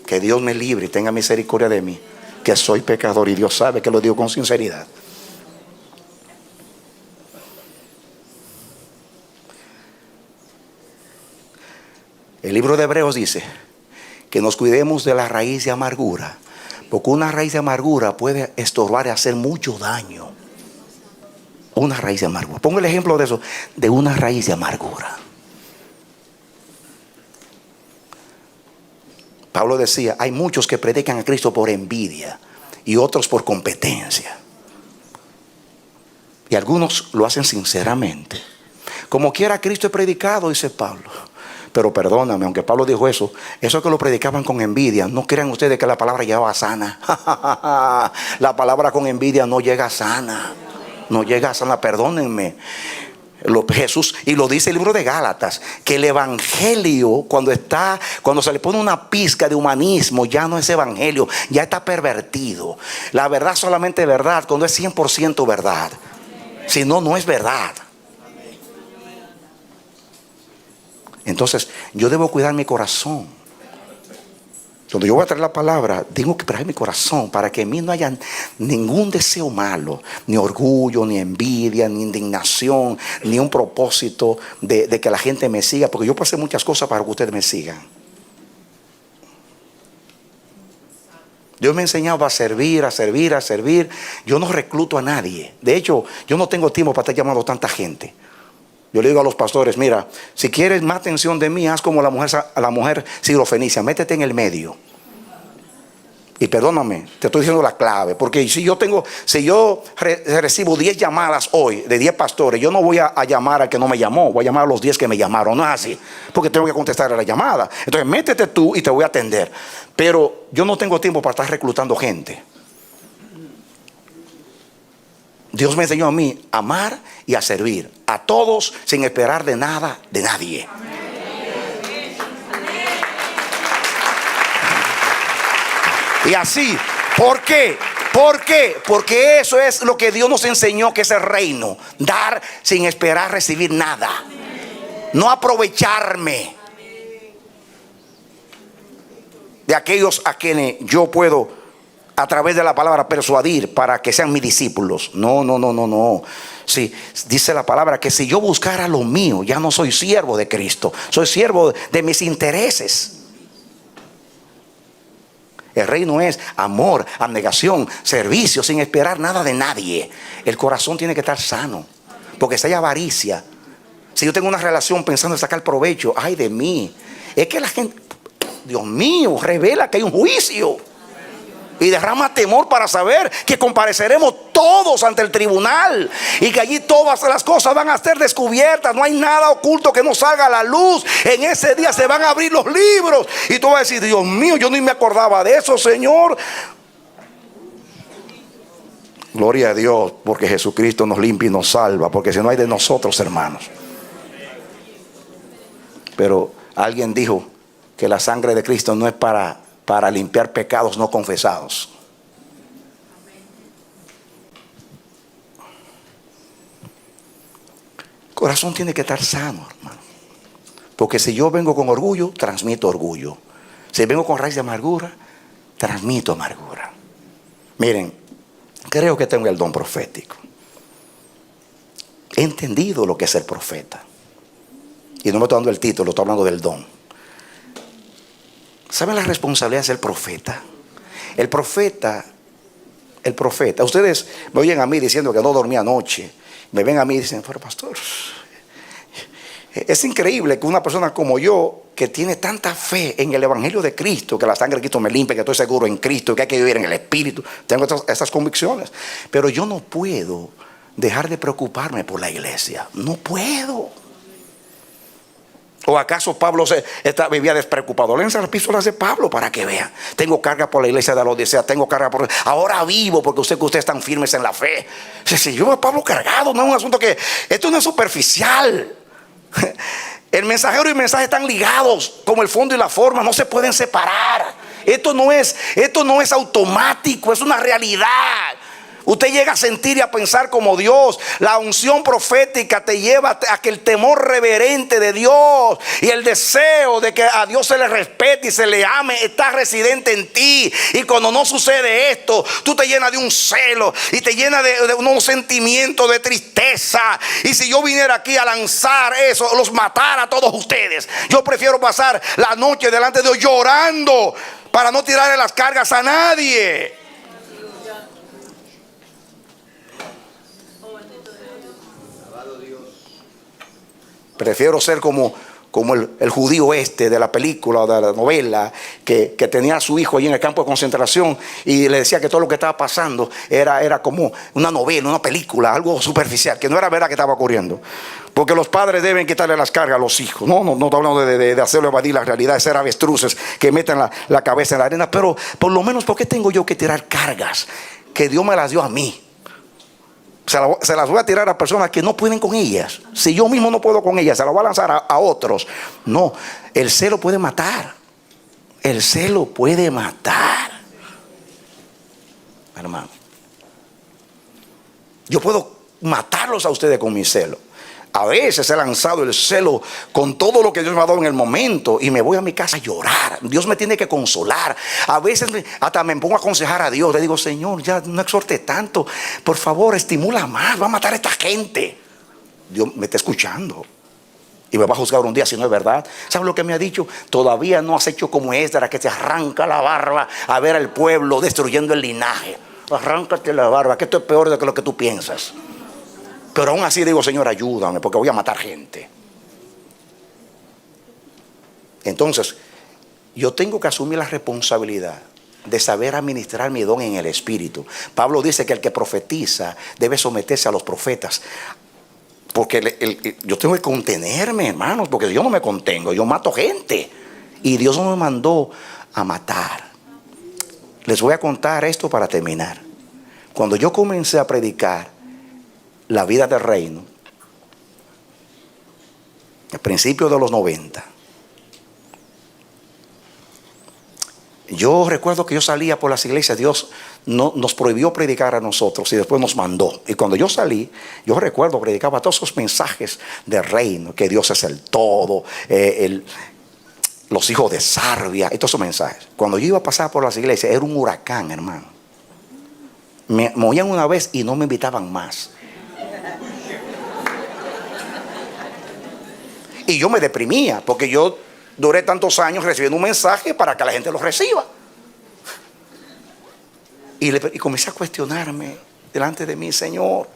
Que Dios me libre y tenga misericordia de mí, que soy pecador, y Dios sabe que lo digo con sinceridad. El libro de Hebreos dice que nos cuidemos de la raíz de amargura, porque una raíz de amargura puede estorbar y hacer mucho daño. Una raíz de amargura. Pongo el ejemplo de eso, de una raíz de amargura. Pablo decía: hay muchos que predican a Cristo por envidia y otros por competencia. Y algunos lo hacen sinceramente. Como quiera Cristo he predicado, dice Pablo. Pero perdóname, aunque Pablo dijo eso, eso que lo predicaban con envidia. No crean ustedes que la palabra llegaba sana. La palabra con envidia no llega sana. No llega sana, perdónenme. Jesús, y lo dice el libro de Gálatas, que el evangelio cuando se le pone una pizca de humanismo, ya no es evangelio, ya está pervertido. La verdad solamente es verdad cuando es 100% verdad. Si no, no es verdad. Entonces yo debo cuidar mi corazón. Cuando yo voy a traer la palabra, tengo que cuidar mi corazón para que en mí no haya ningún deseo malo, ni orgullo, ni envidia, ni indignación, ni un propósito de que la gente me siga, porque yo puedo hacer muchas cosas para que ustedes me sigan. Dios me ha enseñado a servir, a servir, a servir. Yo no recluto a nadie. De hecho, yo no tengo tiempo para estar llamando a tanta gente. Yo le digo a los pastores, mira, si quieres más atención de mí, haz como la mujer sirofenicia, métete en el medio. Y perdóname, te estoy diciendo la clave, porque si yo recibo 10 llamadas hoy de 10 pastores, yo no voy a llamar al que no me llamó, voy a llamar a los 10 que me llamaron, no es así, porque tengo que contestar a la llamada. Entonces métete tú y te voy a atender. Pero yo no tengo tiempo para estar reclutando gente. Dios me enseñó a mí a amar y a servir a todos sin esperar de nada de nadie. Y así, ¿por qué? ¿Por qué? Porque eso es lo que Dios nos enseñó, que es el reino. Dar sin esperar recibir nada. No aprovecharme de aquellos a quienes yo puedo a través de la palabra persuadir para que sean mis discípulos. No. Sí, dice la palabra que si yo buscara lo mío, ya no soy siervo de Cristo, soy siervo de mis intereses. El reino es amor, abnegación, servicio, sin esperar nada de nadie. El corazón tiene que estar sano, porque si hay avaricia, si yo tengo una relación pensando en sacar provecho, ay de mí, es que la gente, Dios mío, revela que hay un juicio. Y derrama temor para saber que compareceremos todos ante el tribunal y que allí todas las cosas van a ser descubiertas. No hay nada oculto que no salga a la luz. En ese día se van a abrir los libros y tú vas a decir, Dios mío, yo ni me acordaba de eso, Señor. Gloria a Dios, porque Jesucristo nos limpia y nos salva, porque si no hay de nosotros, hermanos. Pero alguien dijo que la sangre de Cristo no es para limpiar pecados no confesados. El corazón tiene que estar sano, hermano. Porque si yo vengo con orgullo, transmito orgullo. Si vengo con raíz de amargura, transmito amargura. Miren, creo que tengo el don profético. He entendido lo que es ser profeta. Y no me estoy dando el título, estoy hablando del don. ¿Saben la responsabilidad de ser profeta? El profeta, ustedes me oyen a mí diciendo que no dormí anoche. Me ven a mí y dicen, pero pastor, es increíble que una persona como yo, que tiene tanta fe en el evangelio de Cristo, que la sangre de Cristo me limpia, que estoy seguro en Cristo, que hay que vivir en el Espíritu, tengo estas convicciones. Pero yo no puedo dejar de preocuparme por la iglesia. No puedo. ¿O acaso Pablo vivía despreocupado? Léanse las epístolas de Pablo para que vean. Tengo carga por la iglesia de la Odisea, tengo carga por... Ahora vivo porque ustedes están firmes en la fe. Si yo a Pablo cargado, no es un asunto que... Esto no es superficial. El mensajero y el mensaje están ligados, como el fondo y la forma, no se pueden separar. Esto no es automático, es una realidad. Usted llega a sentir y a pensar como Dios. La unción profética te lleva a que el temor reverente de Dios y el deseo de que a Dios se le respete y se le ame está residente en ti. Y cuando no sucede esto, tú te llenas de un celo y te llenas de un sentimiento de tristeza. Y si yo viniera aquí a lanzar eso, los matara a todos ustedes. Yo prefiero pasar la noche delante de Dios llorando para no tirarle las cargas a nadie. Prefiero ser como como el judío de la película o de la novela, que tenía a su hijo ahí en el campo de concentración y le decía que todo lo que estaba pasando era como una novela, una película, algo superficial, que no era verdad que estaba ocurriendo. Porque los padres deben quitarle las cargas a los hijos. No estoy hablando de hacerlo evadir la realidad, de ser avestruces que meten la cabeza en la arena. Pero por lo menos, ¿por qué tengo yo que tirar cargas que Dios me las dio a mí? Se las voy a tirar a personas que no pueden con ellas. Si yo mismo no puedo con ellas, se las voy a lanzar a otros. No, el celo puede matar. El celo puede matar, hermano. Yo puedo matarlos a ustedes con mi celo. A veces he lanzado el celo con todo lo que Dios me ha dado en el momento y me voy a mi casa a llorar. Dios me tiene que consolar. A veces hasta me pongo a aconsejar a Dios. Le digo, Señor, ya no exhorte tanto. Por favor, estimula más. Va a matar a esta gente. Dios me está escuchando y me va a juzgar un día si no es verdad. ¿Sabes lo que me ha dicho? Todavía no has hecho como Esdras, que te arranca la barba a ver al pueblo destruyendo el linaje. Arráncate la barba, que esto es peor de lo que tú piensas. Pero aún así digo, Señor, ayúdame, porque voy a matar gente. Entonces, yo tengo que asumir la responsabilidad de saber administrar mi don en el Espíritu. Pablo dice que el que profetiza debe someterse a los profetas. Porque yo tengo que contenerme, hermanos, porque si yo no me contengo, yo mato gente. Y Dios no me mandó a matar. Les voy a contar esto para terminar. Cuando yo comencé a predicar la vida del reino, al principio de los 90, yo recuerdo que yo salía por las iglesias. Dios nos prohibió predicar a nosotros y después nos mandó. Y cuando yo salí, yo recuerdo predicaba todos esos mensajes del reino, que Dios es el todo, los hijos de Sarvia y todos esos mensajes. Cuando yo iba a pasar por las iglesias era un huracán, hermano. Me oían una vez y no me invitaban más. Y yo me deprimía, porque yo duré tantos años recibiendo un mensaje para que la gente lo reciba. Y comencé a cuestionarme delante de mí, Señor.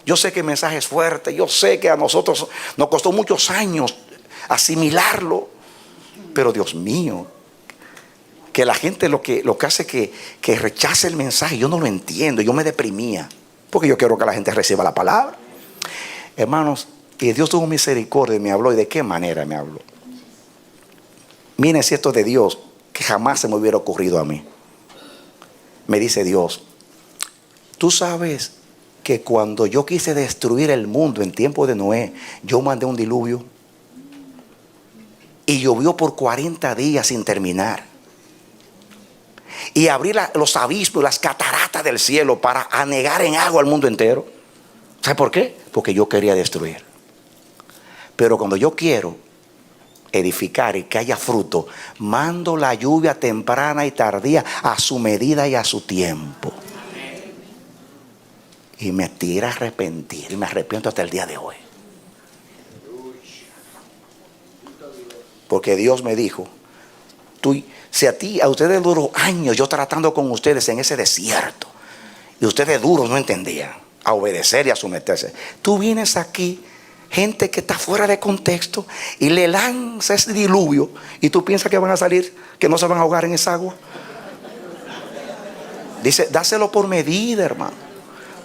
Yo sé que el mensaje es fuerte, yo sé que a nosotros nos costó muchos años asimilarlo. Pero Dios mío, que la gente lo que hace que rechace el mensaje, yo no lo entiendo. Yo me deprimía, porque yo quiero que la gente reciba la palabra. Hermanos, y Dios tuvo misericordia y me habló. ¿Y de qué manera me habló? Miren si esto es de Dios, que jamás se me hubiera ocurrido a mí. Me dice Dios, tú sabes que cuando yo quise destruir el mundo en tiempo de Noé, yo mandé un diluvio y llovió por 40 días sin terminar. Y abrí los abismos, las cataratas del cielo para anegar en agua al mundo entero. ¿Sabe por qué? Porque yo quería destruir. Pero cuando yo quiero edificar y que haya fruto, mando la lluvia temprana y tardía a su medida y a su tiempo. Y me tira a arrepentir. Y me arrepiento hasta el día de hoy. Porque Dios me dijo, si a ustedes duró años yo tratando con ustedes en ese desierto, y ustedes duros no entendían a obedecer y a someterse, tú vienes aquí, gente que está fuera de contexto, y le lanzas ese diluvio y tú piensas que van a salir, que no se van a ahogar en esa agua. Dice, dáselo por medida, hermano.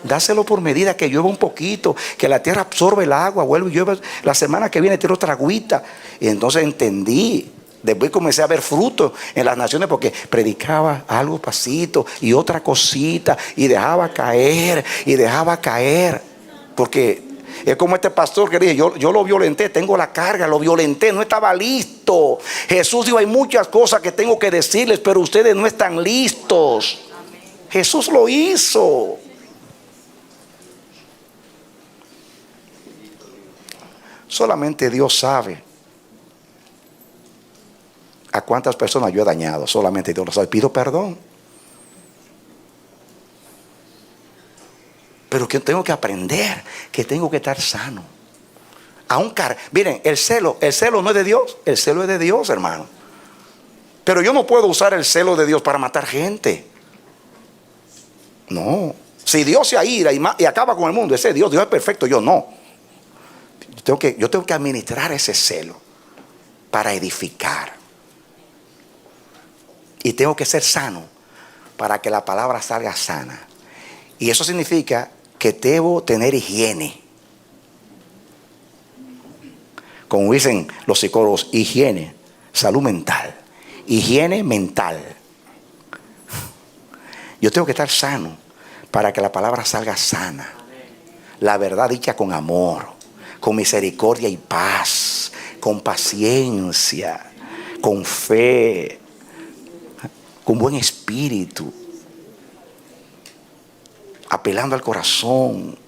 Dáselo por medida, que llueva un poquito, que la tierra absorbe el agua, vuelve y llueve. La semana que viene tiro otra agüita. Y entonces entendí. Después comencé a ver frutos en las naciones, porque predicaba algo pasito y otra cosita y dejaba caer y dejaba caer. Porque es como este pastor que dije, yo lo violenté, tengo la carga, lo violenté, no estaba listo. Jesús dijo, hay muchas cosas que tengo que decirles, pero ustedes no están listos. Jesús lo hizo. Solamente Dios sabe a cuántas personas yo he dañado. Solamente Dios lo sabe. Pido perdón. Pero que tengo que aprender, que tengo que estar sano. Miren, el celo no es de Dios. El celo es de Dios, hermano. Pero yo no puedo usar el celo de Dios para matar gente. No. Si Dios se aira y acaba con el mundo, ese Dios es perfecto, yo no. Yo tengo que administrar ese celo. para edificar. Y tengo que ser sano para que la palabra salga sana. Y eso significa que debo tener higiene. Como dicen los psicólogos, higiene, salud mental, higiene mental. Yo tengo que estar sano para que la palabra salga sana. La verdad dicha con amor, con misericordia y paz, con paciencia, con fe, con buen espíritu, apelando al corazón.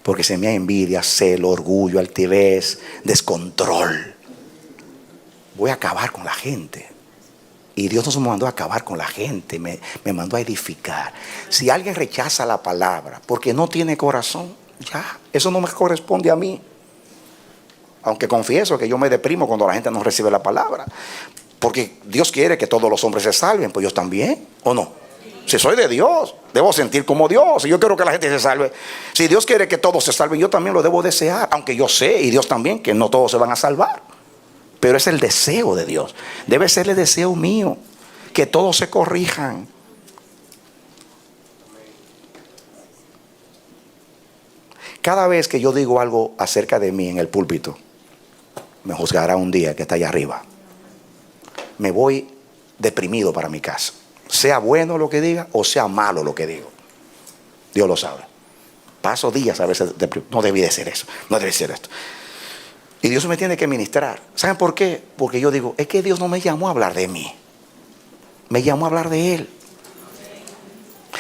Porque se me da envidia, celo, orgullo, altivez, descontrol. Voy a acabar con la gente. Y Dios no me mandó a acabar con la gente, me mandó a edificar. Si alguien rechaza la palabra porque no tiene corazón, ya, eso no me corresponde a mí. Aunque confieso que yo me deprimo cuando la gente no recibe la palabra. Porque Dios quiere que todos los hombres se salven, pues yo también, ¿o no? Si soy de Dios, debo sentir como Dios. Si yo quiero que la gente se salve, si Dios quiere que todos se salven, yo también lo debo desear. Aunque yo sé, y Dios también, que no todos se van a salvar. Pero es el deseo de Dios. Debe ser el deseo mío, que todos se corrijan. Cada vez que yo digo algo acerca de mí en el púlpito, me juzgará un día que está allá arriba. Me voy deprimido para mi casa. Sea bueno lo que diga o sea malo lo que digo. Dios lo sabe. Paso días a veces deprimido. No debí de ser eso. No debe ser esto. Y Dios me tiene que ministrar. ¿Saben por qué? Porque yo digo, es que Dios no me llamó a hablar de mí. Me llamó a hablar de Él.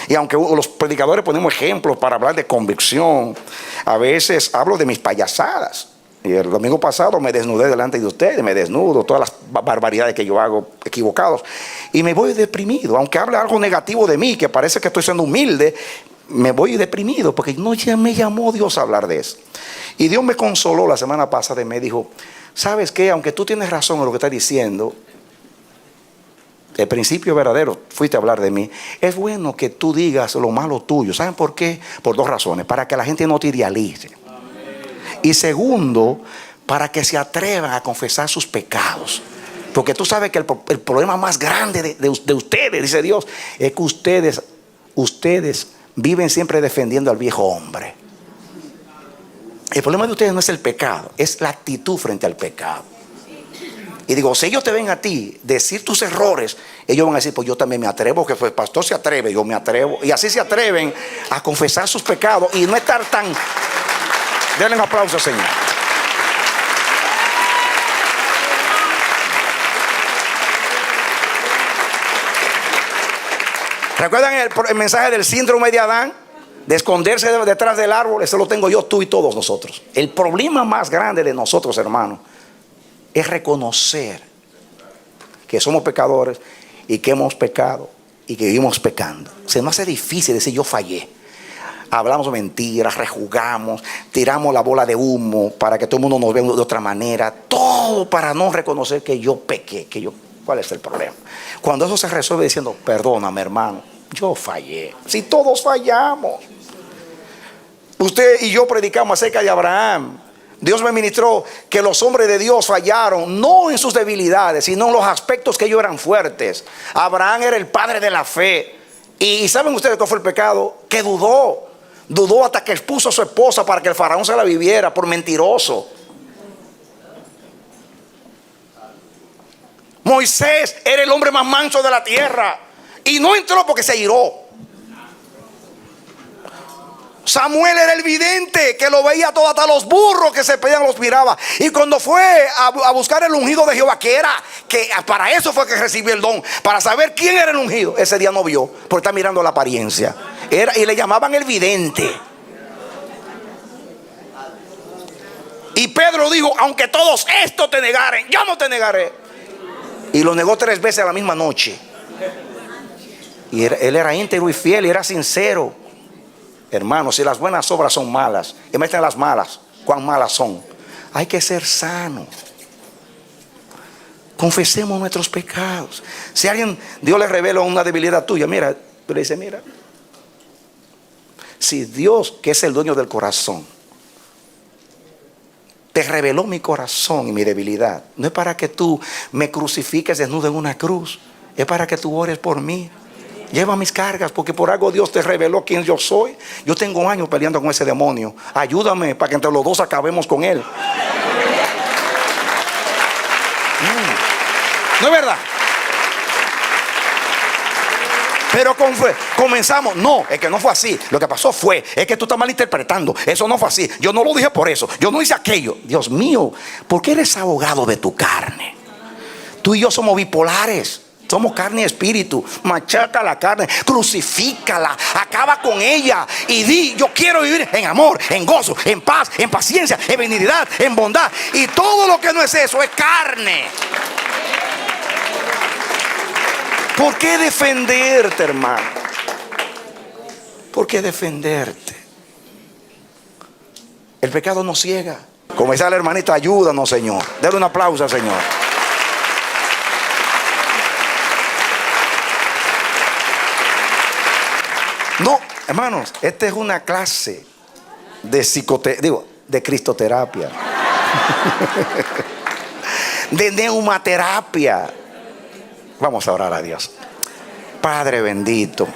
Y aunque los predicadores ponemos ejemplos para hablar de convicción, a veces hablo de mis payasadas. Y el domingo pasado me desnudé delante de ustedes, me desnudo, todas las barbaridades que yo hago equivocados. Y me voy deprimido, aunque hable algo negativo de mí, que parece que estoy siendo humilde, me voy deprimido porque no me llamó Dios a hablar de eso. Y Dios me consoló la semana pasada y me dijo, ¿sabes qué? Aunque tú tienes razón en lo que estás diciendo, el principio verdadero, fuiste a hablar de mí. Es bueno que tú digas lo malo tuyo. ¿Saben por qué? Por dos razones. Para que la gente no te idealice. Y segundo, para que se atrevan a confesar sus pecados. Porque tú sabes que el problema más grande de ustedes, dice Dios, es que ustedes viven siempre defendiendo al viejo hombre. El problema de ustedes no es el pecado, es la actitud frente al pecado. Y digo, si ellos te ven a ti decir tus errores, ellos van a decir, pues yo también me atrevo, que el pastor se atreve, yo me atrevo. Y así se atreven a confesar sus pecados y no estar tan... Denle un aplauso, Señor. ¿Recuerdan el mensaje del síndrome de Adán? De esconderse detrás del árbol. Eso lo tengo yo, tú y todos nosotros. El problema más grande de nosotros, hermanos, es reconocer que somos pecadores y que hemos pecado y que vivimos pecando. Se nos hace difícil decir yo fallé. Hablamos mentiras, rejugamos, tiramos la bola de humo para que todo el mundo nos vea de otra manera. Todo para no reconocer que yo pequé, ¿cuál es el problema? Cuando eso se resuelve diciendo, perdóname, hermano, yo fallé. Si todos fallamos. Usted y yo predicamos acerca de Abraham. Dios me ministró que los hombres de Dios fallaron, no en sus debilidades, sino en los aspectos que ellos eran fuertes. Abraham era el padre de la fe. Y ¿saben ustedes cuál fue el pecado? Que dudó. Dudó hasta que expuso a su esposa para que el faraón se la viviera por mentiroso. Moisés era el hombre más manso de la tierra y no entró porque se iró. Samuel era el vidente que lo veía todo, hasta los burros que se pedían los miraba. Y cuando fue a buscar el ungido de Jehová, que para eso fue que recibió el don, para saber quién era el ungido, ese día no vio, porque está mirando la apariencia. Y le llamaban el vidente. Y Pedro dijo, aunque todos estos te negaren, yo no te negaré. Y lo negó 3 veces a la misma noche. Y él era íntegro y fiel y era sincero. Hermanos, si las buenas obras son malas y meten las malas, ¿cuán malas son? Hay que ser sanos. Confesemos nuestros pecados. Si alguien, Dios le revela una debilidad tuya, mira, Tú le dices, mira, si Dios, que es el dueño del corazón, te reveló mi corazón y mi debilidad, no es para que tú me crucifiques desnudo en una cruz, es para que tú ores por mí. Lleva mis cargas, porque por algo Dios te reveló quién yo soy. Yo tengo años peleando con ese demonio. Ayúdame para que entre los dos acabemos con él. ¿No es verdad? Pero comenzamos. No, es que no fue así. Lo que pasó es que tú estás malinterpretando. Eso no fue así. Yo no lo dije por eso. Yo no hice aquello. Dios mío, ¿por qué eres abogado de tu carne? Tú y yo somos bipolares. Somos carne y espíritu. Machaca la carne, crucifícala, acaba con ella y di: yo quiero vivir en amor, en gozo, en paz, en paciencia, en benignidad, en bondad. Y todo lo que no es eso es carne. ¿Por qué defenderte, hermano? ¿Por qué defenderte? El pecado nos ciega. Como dice la hermanita, ayúdanos, Señor. Dale un aplauso al Señor. No, hermanos, esta es una clase de cristoterapia, de neumaterapia. Vamos a orar a Dios. Padre bendito,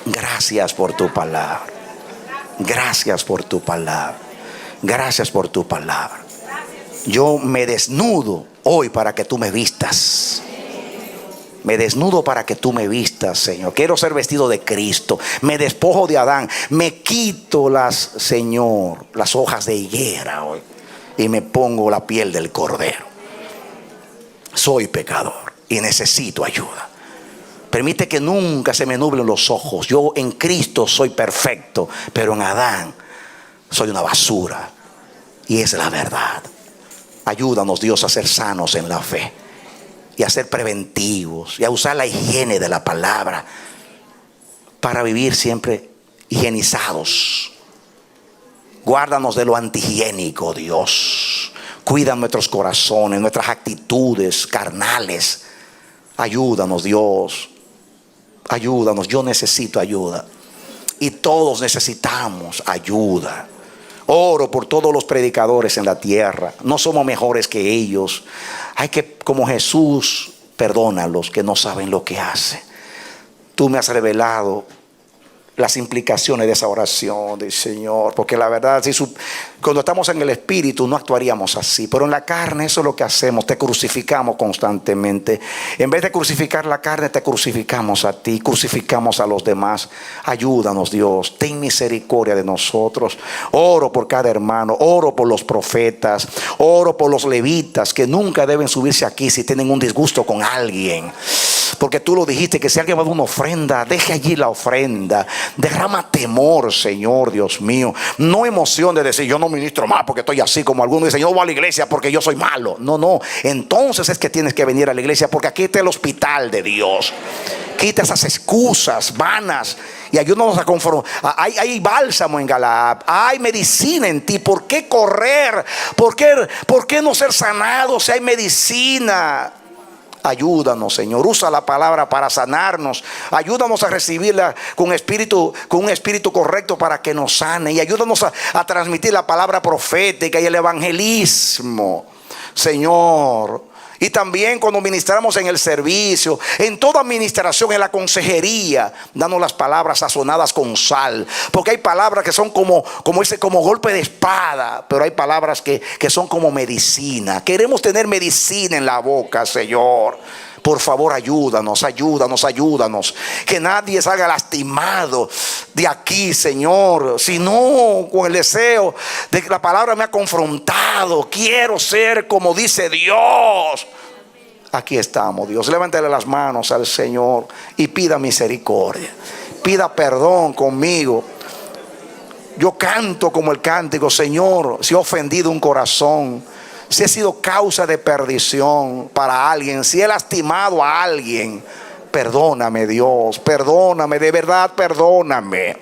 gracias por tu palabra. Gracias por tu palabra. Gracias por tu palabra. Yo me desnudo hoy para que tú me vistas. Me desnudo para que tú me vistas, Señor. Quiero ser vestido de Cristo. Me despojo de Adán. Me quito Señor, las hojas de higuera hoy y me pongo la piel del cordero. Soy pecador y necesito ayuda. Permite que nunca se me nublen los ojos. Yo en Cristo soy perfecto, pero en Adán soy una basura. Y es la verdad. Ayúdanos, Dios, a ser sanos en la fe y a ser preventivos y a usar la higiene de la palabra para vivir siempre higienizados. Guárdanos de lo antihigiénico, Dios. Cuida nuestros corazones, nuestras actitudes carnales. Ayúdanos, Dios. Ayúdanos. Yo necesito ayuda. Y todos necesitamos ayuda. Oro por todos los predicadores en la tierra. No somos mejores que ellos. Hay que, como Jesús, perdónalos que no saben lo que hacen. Tú me has revelado las implicaciones de esa oración del Señor, porque la verdad, cuando estamos en el Espíritu no actuaríamos así, pero en la carne eso es lo que hacemos. Te crucificamos constantemente. En vez de crucificar la carne, te crucificamos a ti, crucificamos a los demás. Ayúdanos, Dios, ten misericordia de nosotros. Oro por cada hermano, oro por los profetas, oro por los levitas que nunca deben subirse aquí si tienen un disgusto con alguien. Porque tú lo dijiste, que si alguien va a dar una ofrenda, deje allí la ofrenda. Derrama temor, Señor, Dios mío. No emoción de decir: yo no ministro más porque estoy así, como algunos dicen: yo no voy a la iglesia porque yo soy malo. No, entonces es que tienes que venir a la iglesia, porque aquí está el hospital de Dios. Quita esas excusas vanas y ayúdanos a confrontar. Hay bálsamo en Galaad, hay medicina en ti. ¿Por qué correr? ¿Por qué no ser sanado si hay medicina? Ayúdanos, Señor. Usa la palabra para sanarnos. Ayúdanos a recibirla con un espíritu correcto para que nos sane. Y ayúdanos a transmitir la palabra profética y el evangelismo, Señor. Y también cuando ministramos en el servicio, en toda administración, en la consejería, danos las palabras sazonadas con sal. Porque hay palabras que son como golpe de espada, pero hay palabras que son como medicina. Queremos tener medicina en la boca, Señor. Por favor, ayúdanos. Que nadie salga lastimado de aquí, Señor, sino con el deseo de que la palabra me ha confrontado. Quiero ser como dice Dios. Aquí estamos, Dios. Levántale las manos al Señor y pida misericordia. Pida perdón conmigo. Yo canto como el cántico: Señor, si he ofendido un corazón, si he sido causa de perdición para alguien, si he lastimado a alguien, perdóname, Dios, perdóname, de verdad, perdóname.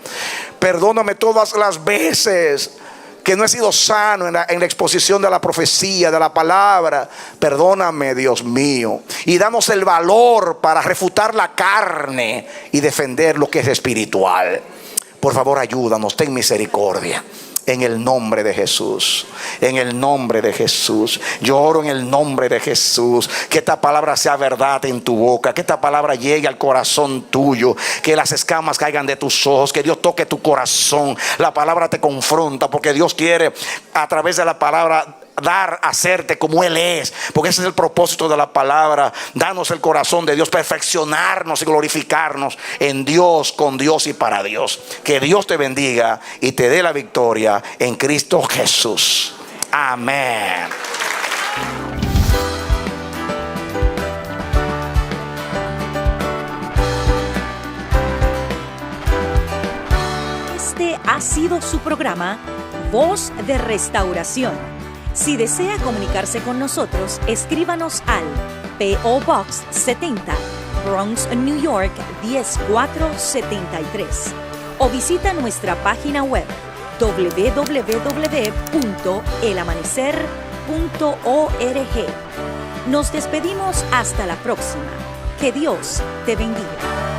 Perdóname todas las veces que no he sido sano en la exposición de la profecía, de la palabra. Perdóname, Dios mío. Y danos el valor para refutar la carne y defender lo que es espiritual. Por favor, ayúdanos, ten misericordia. En el nombre de Jesús, en el nombre de Jesús. Yo oro en el nombre de Jesús, que esta palabra sea verdad en tu boca, que esta palabra llegue al corazón tuyo, que las escamas caigan de tus ojos, que Dios toque tu corazón. La palabra te confronta, porque Dios quiere a través de la palabra hacerte como Él es, porque ese es el propósito de la palabra. Danos el corazón de Dios, perfeccionarnos y glorificarnos en Dios, con Dios y para Dios. Que Dios te bendiga y te dé la victoria en Cristo Jesús. Amén. Este ha sido su programa Voz de Restauración. Si desea comunicarse con nosotros, escríbanos al P.O. Box 70, Bronx, New York 10473, o visita nuestra página web www.elamanecer.org. Nos despedimos hasta la próxima. Que Dios te bendiga.